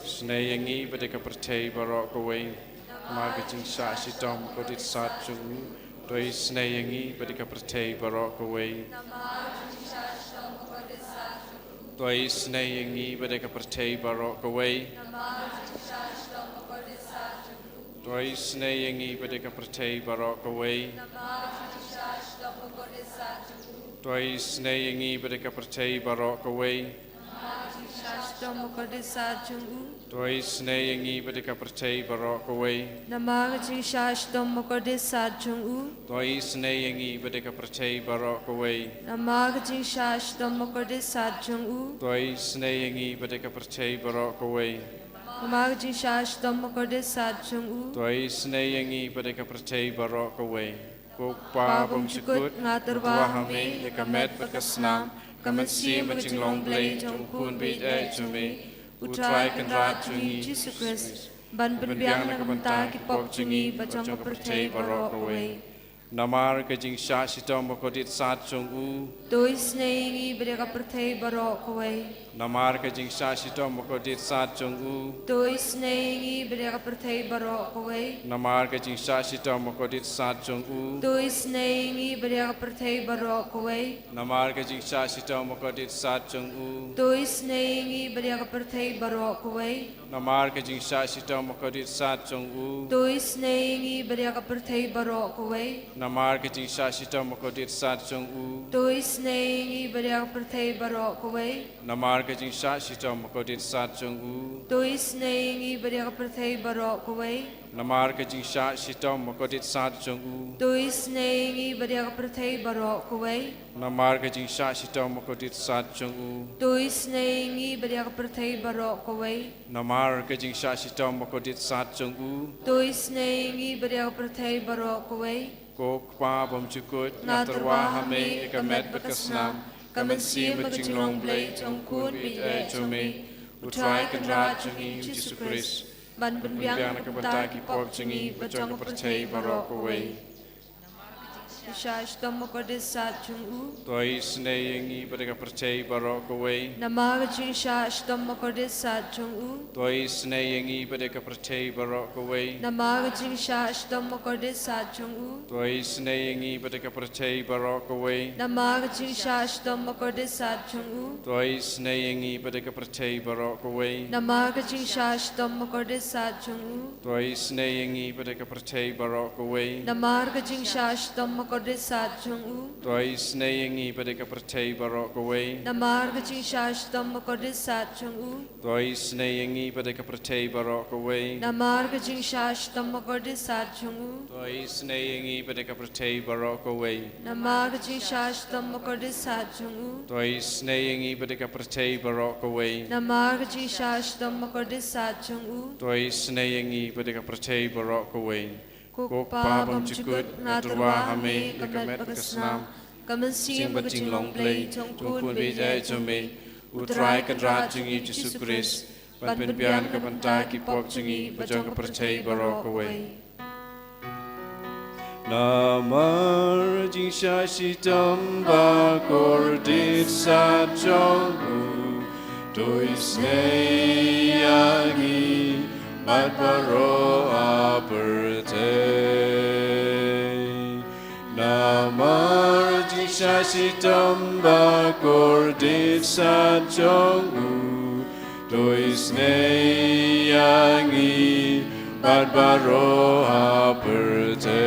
Sngi Badeka Prate Barok away. Marketing Shashitom Kodit Satchung. Doi Sngi Badeka Prate Barok away. Doi Sngi Badeka Prate Barok away. Doi Sngi Badeka Prate Barok away. Doi Sngi Badeka Prate Barok away. Doi Sngi Badeka Prate Barok away. Namagajing Shashdom Mokordisat Chung Doi Sngi Badeka Prate Barok away. Namagajing Shashdom Mokordisat Chung Doi Sngi Badeka Prate Barok away. Namagajing Shashdom Mokordisat Chung Doi Sngi Badeka Prate Barok away. Kukpa Bumchikut Ngaturwahami Yakamet Bakasnam Kamansi Jingblei Jungkun Bit Chumi Utrai Kanrat Jungi Jesus Christ Ban Benbiang Nakamanta Kipok Jungi Bajang Prate Barok away Namar Kajing Shashitom Mokodit Sat Chung Doi Sngi Bedeka Prate Barok away Namar Kajing Shashitom Mokodit Sat Chung Doi Sngi Bedeka Prate Barok away Namar Kajing Shashitom Mokodit Sat Chung Doi Sngi Bedeka Prate Barok away Namar Kajing Shashitom Mokodit Sat Chung Doi Sngi Bedeka Prate Barok away Namar Kajing Shashitom Mokodit Sat Chung Doi Sngi Bedeka Prate Barok away Namar Kajing Shashitom Mokodit Sat Chung Doi Sngi Bedeka Prate Barok away Namar Kajing Shashitom Mokodit Sat Chung Doi Sngi Bedeka Prate Barok away Namar Kajing Shashitom Mokodit Sat Chung Doi Sngi Bedeka Prate Barok away Namar Kajing Shashitom Mokodit Sat Chung Doi Sngi Bedeka Prate Barok away Namar Kajing Shashitom Mokodit Sat Chung Doi Sngi Bedeka Prate Barok away Kukpa Bumchikut Ngaturwahami Yakamet Bakasnam Kamansi Jingblei Jungkun Bit Chumi Utrai Kanrat Jungi Jesus Christ Ban Benbiang Nakamanta Kipok Jungi Bajang Prate Barok away Shashdom Mokordisat Chung Doi Sngi Badeka Prate Barok away. Namagajing Shashdom Mokordisat Chung Doi Sngi Badeka Prate Barok away. Namagajing Shashdom Mokordisat Chung Doi Sngi Badeka Prate Barok away. Namagajing Shashdom Mokordisat Chung Doi Sngi Badeka Prate Barok away. Namagajing Shashdom Mokordisat Chung Doi Sngi Badeka Prate Barok away. Namagajing Shashdom Mokordisat Chung Doi Sngi Badeka Prate Barok away. Namagajing Shashdom Mokordisat Chung Doi Sngi Badeka Prate Barok away. Namagajing Shashdom Mokordisat Chung Doi Sngi Badeka Prate Barok away. Namagajing Shashdom Mokordisat Chung Doi Sngi Badeka Prate Barok away. Namagajing Shashdom Mokordisat Chung Doi Sngi Badeka Prate Barok away. Kukpa Bumchikut Ngaturwahami Yakamet Bakasnam Kamansi Jingblei Jungkun Bit Chumi Utrai Kanrat Jungi Jesus Christ Ban Benbiang Nakamanta Kipok Jungi Bajang Prate Barok away. Namar Jing Shashitom Bakordit Sat Chung Doi Sngi Bat Baro Aperte Namar Jing Shashitom Bakordit Sat Chung Doi Sngi Bat Baro Aperte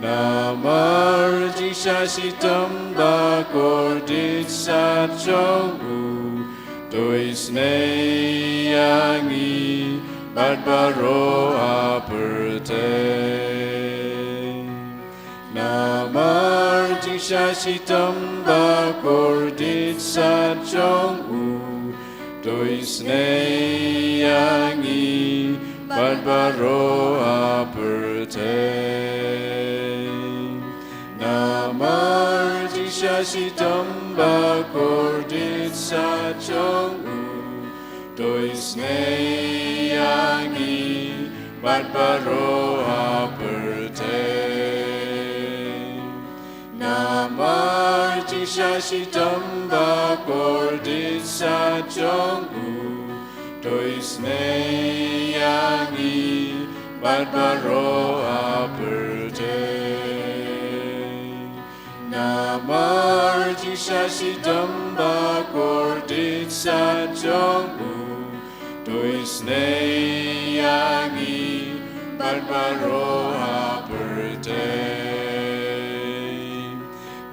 Namar Jing Shashitom Bakordit Sat Chung Doi Sngi Bat Baro Aperte Namar Jing Shashitom Bakordit Sat Chung Doi Sngi Bat Baro Aperte Namar Jing Shashitom Bakordit Sat Chung Doi Sngi Bat Baro Aperte Namar Jing Shashitamba Kordit Sajongu Doisne Yangi Badbaro Aperte Namar Shashitamba Kordit Sajongu Doisne Yangi Badbaro Aperte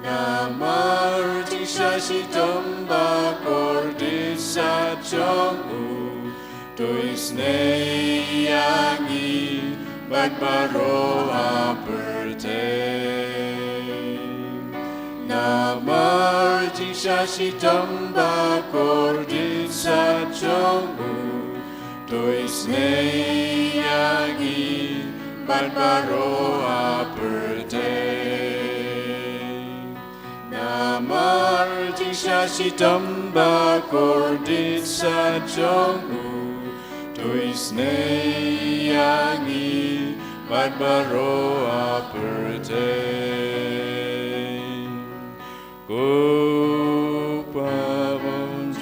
Namarti Shashitamba Kordit Sajongu Doisne Yangi Badbaro Aperte Namarti Shashitamba Kordit Sajongu Doisne Yangi Badbaro Aperte Namarti Shashitamba Kordit Sajongu Doisne Yangi Badbaro Aperte Gopavon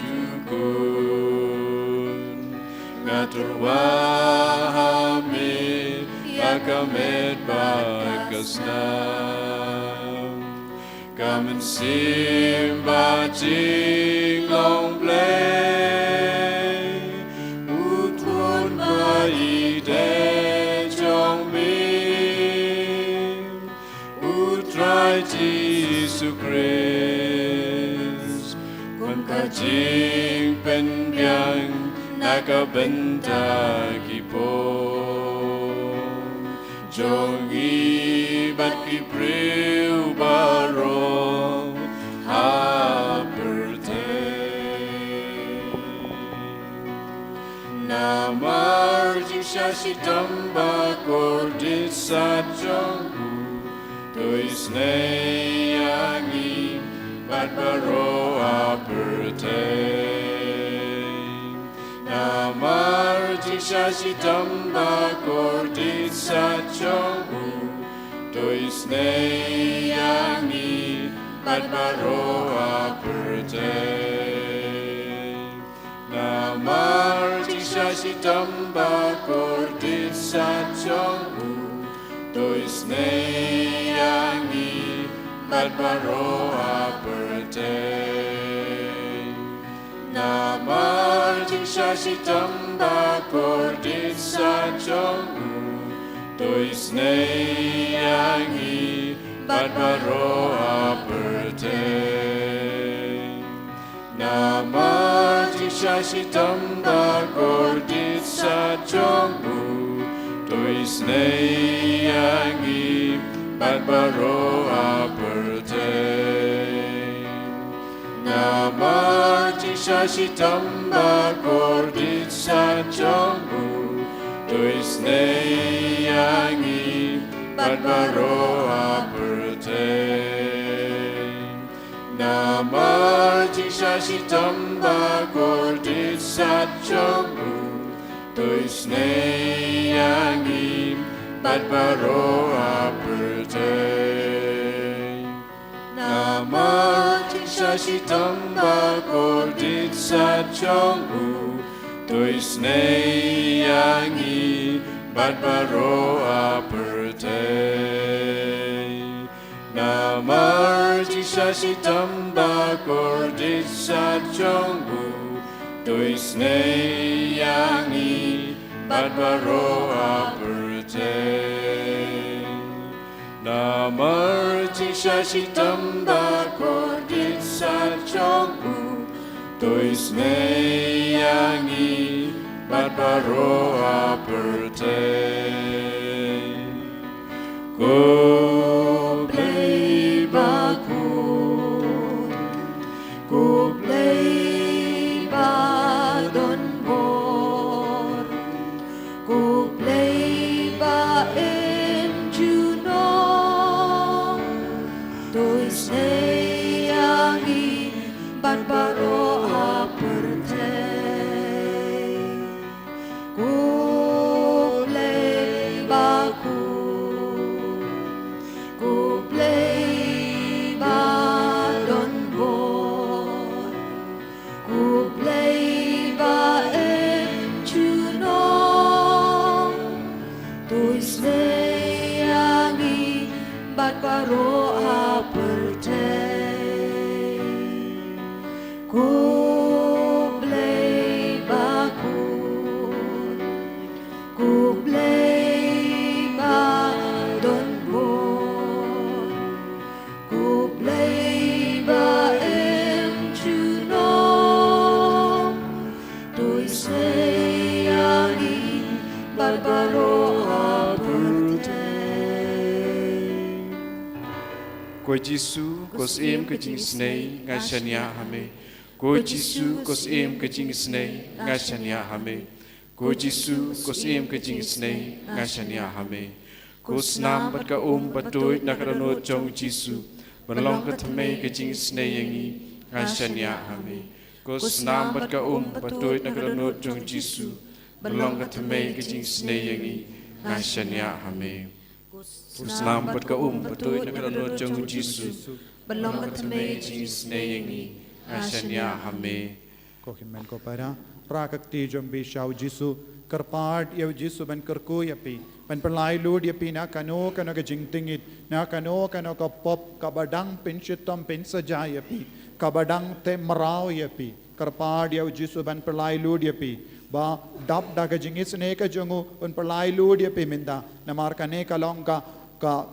Jukun Ngaturwahame Yakamet Bakasnam Come and simba Jingblei Utwon Maide Jongmin Utrai Jesu Christ Kwan Kajing Pen Biang Nakabenta Kipong Jongi Bat Kipriu Baro Aperte Namar Shashitamba Kordit Sajongu Doisne Yangi Badbaro Aperte Namar Shashitamba Kordit Sajongu Doisne Yangi Badbaro Aperte Namar Shashitamba Kordit Sajongu Doisne Yangi Badbaro Aperte Namar Shashitamba Kordit Sajongu Doisne Yangi Badbaro Aperte Namar Shashitamba Kordit Sajongu Doisne Yangi Badbaro Aperte Namar Shashitamba Kordit Sajongu Doisne Yangi Badbaro Aperte Namar Shashitamba Kordit Sajongu Doisne Yangi Badbaro Aperte Namar Shashitamba Kordit Sajongu Doisne Yangi Badbaro Aperte Namar Shashitamba Kordit Sajongu Doisne Yangi Badbaro Aperte Namar Shashitamba Kordit Sajongu Doisne Yangi Badbaro Aperte Goblei Bakun Goblei Badon Bor Goblei Ba Juno Doisne Yangi Badbaro Aperte Goblei Bakun baro aperte Kublai bakun Kublai ba don bon Kublai ba em chuno Tôi say ali barbaro aperte Ko Jisu kos im ke Jingisnei ngashania hame. Ko Jisu kos im ke Jingisnei ngashania hame. Ko Jisu kos im ke Jingisnei ngashania hame. Ko snam bat ka batoi nakarano jong Jisu. Balong ka thame ke Jingisnei yangi ngashania hame. Ko snam bat ka batoi nakarano jong Jisu. Balong ka thame ke Jingisnei yangi ngashania hame. Islam bat ka batoi nakarano jong Jisu balong ka thame Jingisnei yangi ashanya hame ko himen ko para prakakti jombi shau Jisu karpad yaw Jisu ban karku yapi ban perlai lud yapi na kano ka jingtingit na kano ka pop kabadang pinchitam pinsaja yapi kabadang te marao yapi karpad yaw Jisu ban perlai lud yapi ba dap daga Jingisnei ka jongu ban perlai lud yapi minda namar kane kalong ka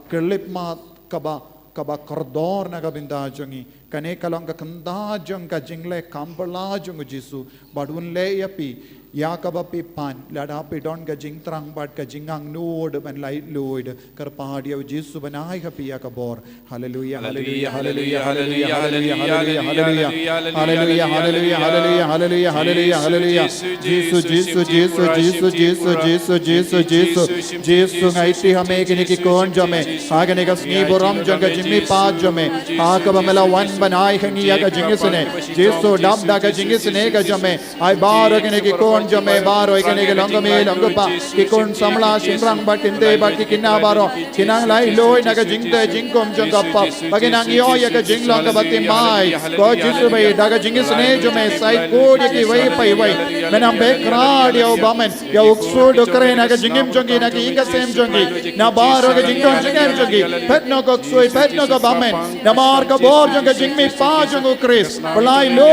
kelip mat kaba kordor na kabinda jongi kane kalong ka kanda jong ka Jingblei kampala jong Jisu badun le yapi ya kabapi pan lada pi don ka jingtrang bad ka jingang nod ban lai loid karpad yaw Jisu banai hapi ya kabor hallelujah hallelujah hallelujah hallelujah hallelujah hallelujah hallelujah hallelujah hallelujah hallelujah hallelujah Jisu Jisu Jisu Jisu Jisu Jisu Jisu Jisu Jisu ngaiti hame kini ki kon jame agane ka Sngi boram jong ka jimmi pa jame akabamela wan banai hangi ya ka Jingisnei Jisu dab da ka Jingisnei ka jame ai bar kini ki kon jame baro ikane ke longame longpa ki kon samla sinrang batinde baki kinna baro kinang lai loi na ka jingte jingkom jongapa baginang yo ya ka jinglong ka bati mai ko Jisu bai da ka Jingisnei jame sai ko ye ki wai pai wai menam be krad yo bamen ya ukso dokre na ka jingim jongi na ki inga sem jongi na baro ka jington jingem jongi petno ko soi petno ka bamen na mar ka bor jong ka jingmi pa jongu Chris balai lo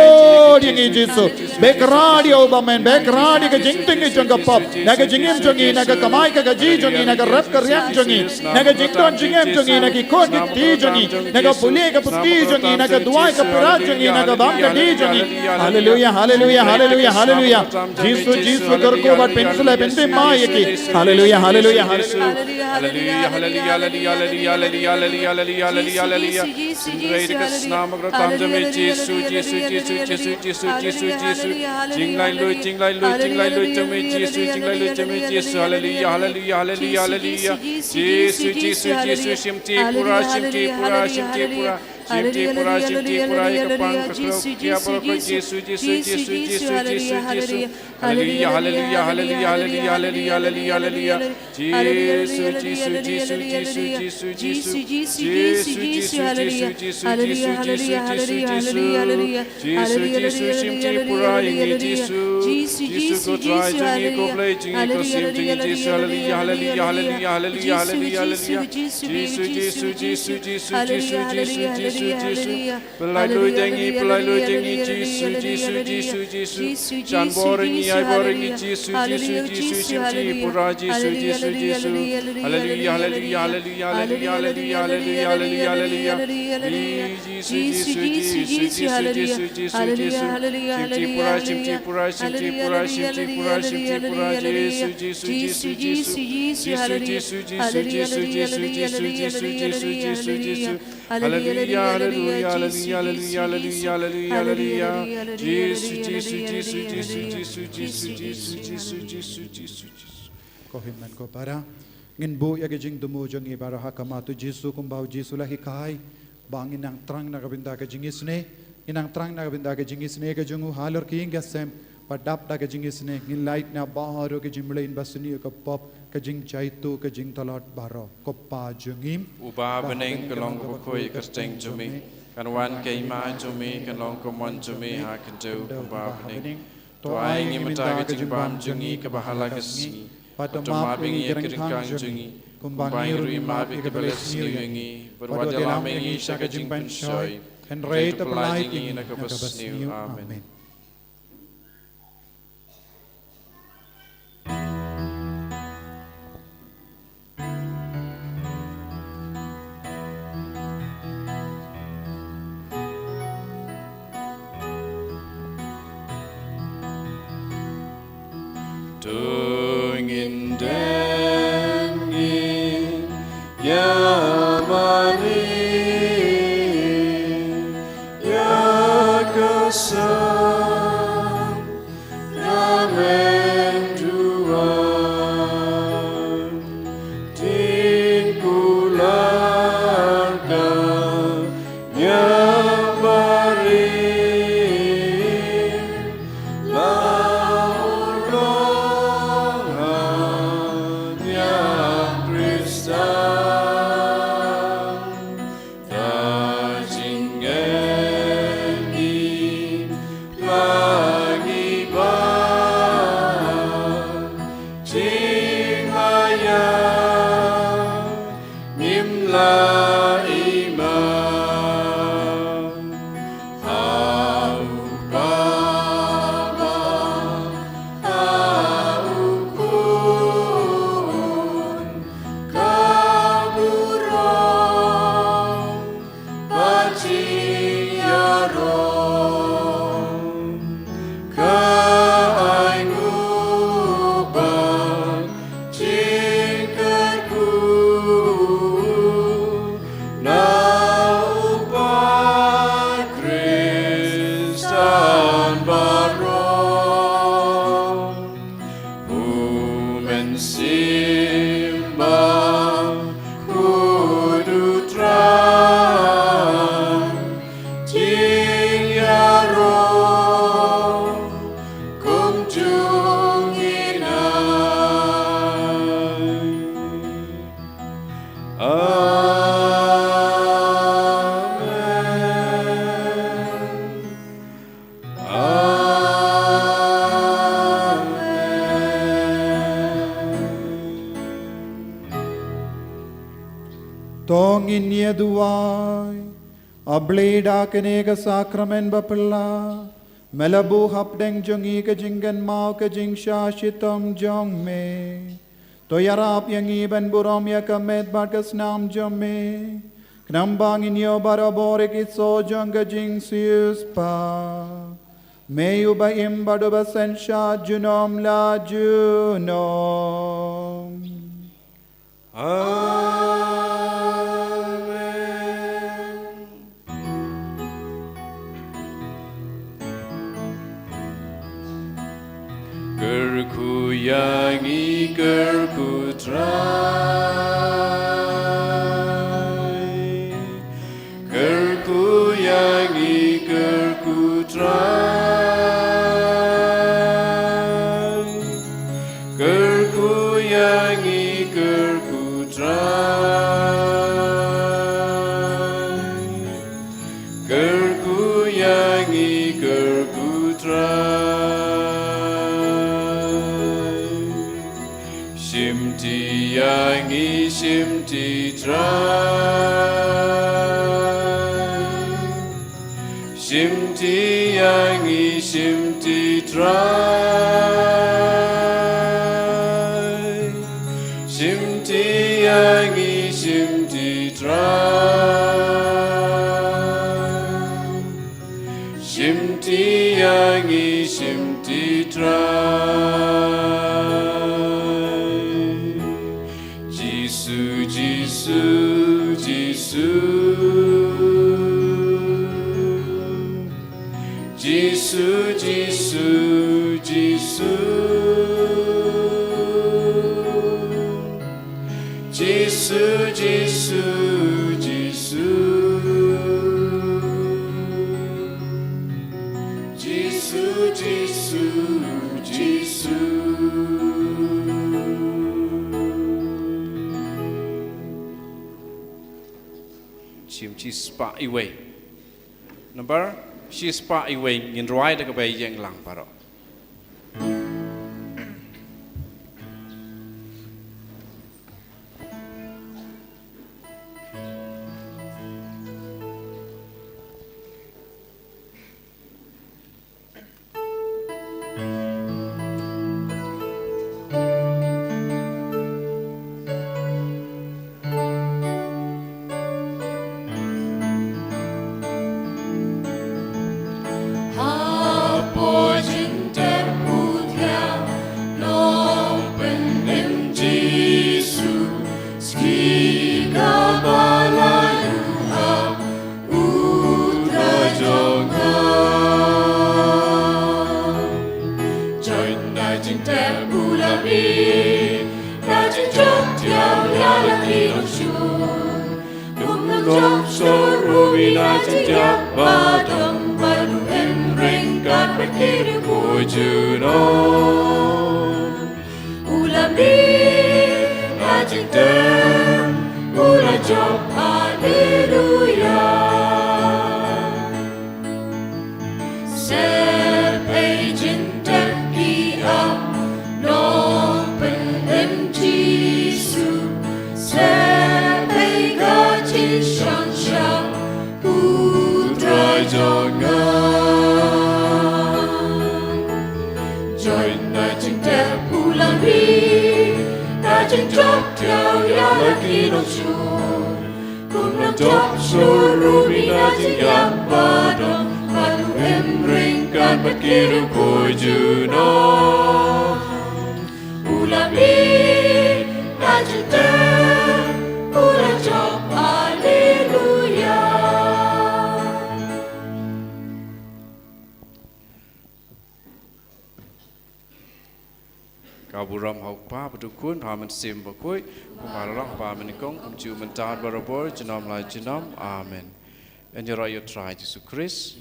dingi Jisu be krad yo bamen be krad ka jingting jonga pop na ka jingim jongi na ka kamai ka ji jongi na ka rap ka riang jongi na ka jington jingem jongi na ki kon ki ti jongi na ka puli ka puti jongi na ka duai ka pira jongi na ka bam ka di jongi hallelujah hallelujah hallelujah hallelujah Jisu Jisu karko bat pensula pente ma yeki hallelujah hallelujah hallelujah hallelujah hallelujah hallelujah hallelujah hallelujah hallelujah hallelujah Jinglei ka snam ka tam jame Jisu Jisu Jisu Jisu Jisu Jisu Jisu Jinglei lui Jinglei lui Jinglei lui jame Jisu Jinglei lui jame Jisu hallelujah hallelujah hallelujah hallelujah Jisu Jisu Jisu shimti pura shimti pura shimti pura shimti pura shimti pura ikapang kasro kia pura Jisu Jisu Jisu Jisu Jisu Jisu hallelujah hallelujah hallelujah hallelujah hallelujah hallelujah hallelujah Jisu Jisu Jisu Jisu Jisu Jisu Jisu Jisu Jisu Jisu hallelujah hallelujah hallelujah Jisu Jisu shimti pura ingi Jisu Jisu ko try jingi ko play jingi ko sim jingi Jisu hallelujah hallelujah hallelujah hallelujah hallelujah Jisu Jisu Jisu Jisu Jisu Jisu Jisu pelai lui jingi Jisu Jisu Jisu Jisu chan boringi ai boringi Jisu Jisu Jisu shimti pura Jisu Jisu Jisu hallelujah hallelujah hallelujah hallelujah hallelujah hallelujah hallelujah Jisu Jisu Jisu Jisu Jisu Jisu shimti pura shimti pura shimti pura shimti pura shimti pura Jisu Jisu Jisu Jisu Jisu Jisu Jisu Jisu Jisu Jisu Jisu Jisu Jisu hallelujah hallelujah hallelujah hallelujah hallelujah hallelujah Jisu Jisu Jisu Jisu Jisu Jisu Jisu Jisu Jisu Jisu ko himen ko para ngin bu ya jing dumu jong i bara hakama tu Jisu kumbau Jisu lahi kai bang inang trang na kabinda ka Jingisnei inang trang na kabinda ka Jingisnei ka jongu halor ki ingasem padap da ka Jingisnei ngin light na baharo ka Jingblei in basuni ka pop ka jing chaitu ka jing talot baro koppa jungim uba beneng kelong ko khoi ka steng jumi kan wan ke ma jumi kan long ko mon jumi ha kan tu uba beneng to ai ngi mata ka jing bam jungi ka bahala ka singi patoma bingi ka ring kang jungi Kumbangi rumah ikabalis niuyangi, berwadialamengi syaka jingpan shoy, and rate the palaitingi nakabas niu. Amen. Tungin dengin yamani yakasam namen duan tikularkan nyabari Tongin niya duway, ablida kinega sakramen bapala, melabu hapdeng jongi ka jinggan mau ka jing shashitam jong me, toyarap yang iban buram ya kamet bagas nam jong me, knambang inyo baraborik itso jong ka jing sius pa, meyu ba imbado ba sensha junom la junom. Gerku yangi gerku try, gerku yangi gerku try, gerku yangi gerku try, gerku yangi gerku try. Shimti yangi shimti try, shimti yangi shimti try, shimti yangi shimti try, shimti yangi shimti try. Jisu, Jisu, Jisu, Jisu, Jisu, Jisu, Jisu, Jisu, Jisu, Jisu, Jisu. She spa away. Number she spa away in right the bay yang lang paro. long shun kum long jok so rubina jinja badam baru em reng kat berkiri Juno ulam di ajing tem ula jok haleluya sep agent ki am no pen em jisu sep ga jin shang shang putra Jonga joy na jing te ulam di ajing jok theo ya ki long shun kum long jok so rubina jinja badam baru em reng kat berkiri Juno ulam di ajing te ulam jok haleluya Kau buram hau pa pedukun paman sim bakui kumarang paman ikong kumju mentat barabor jenom lai jenom amen. And your try Jesus Christ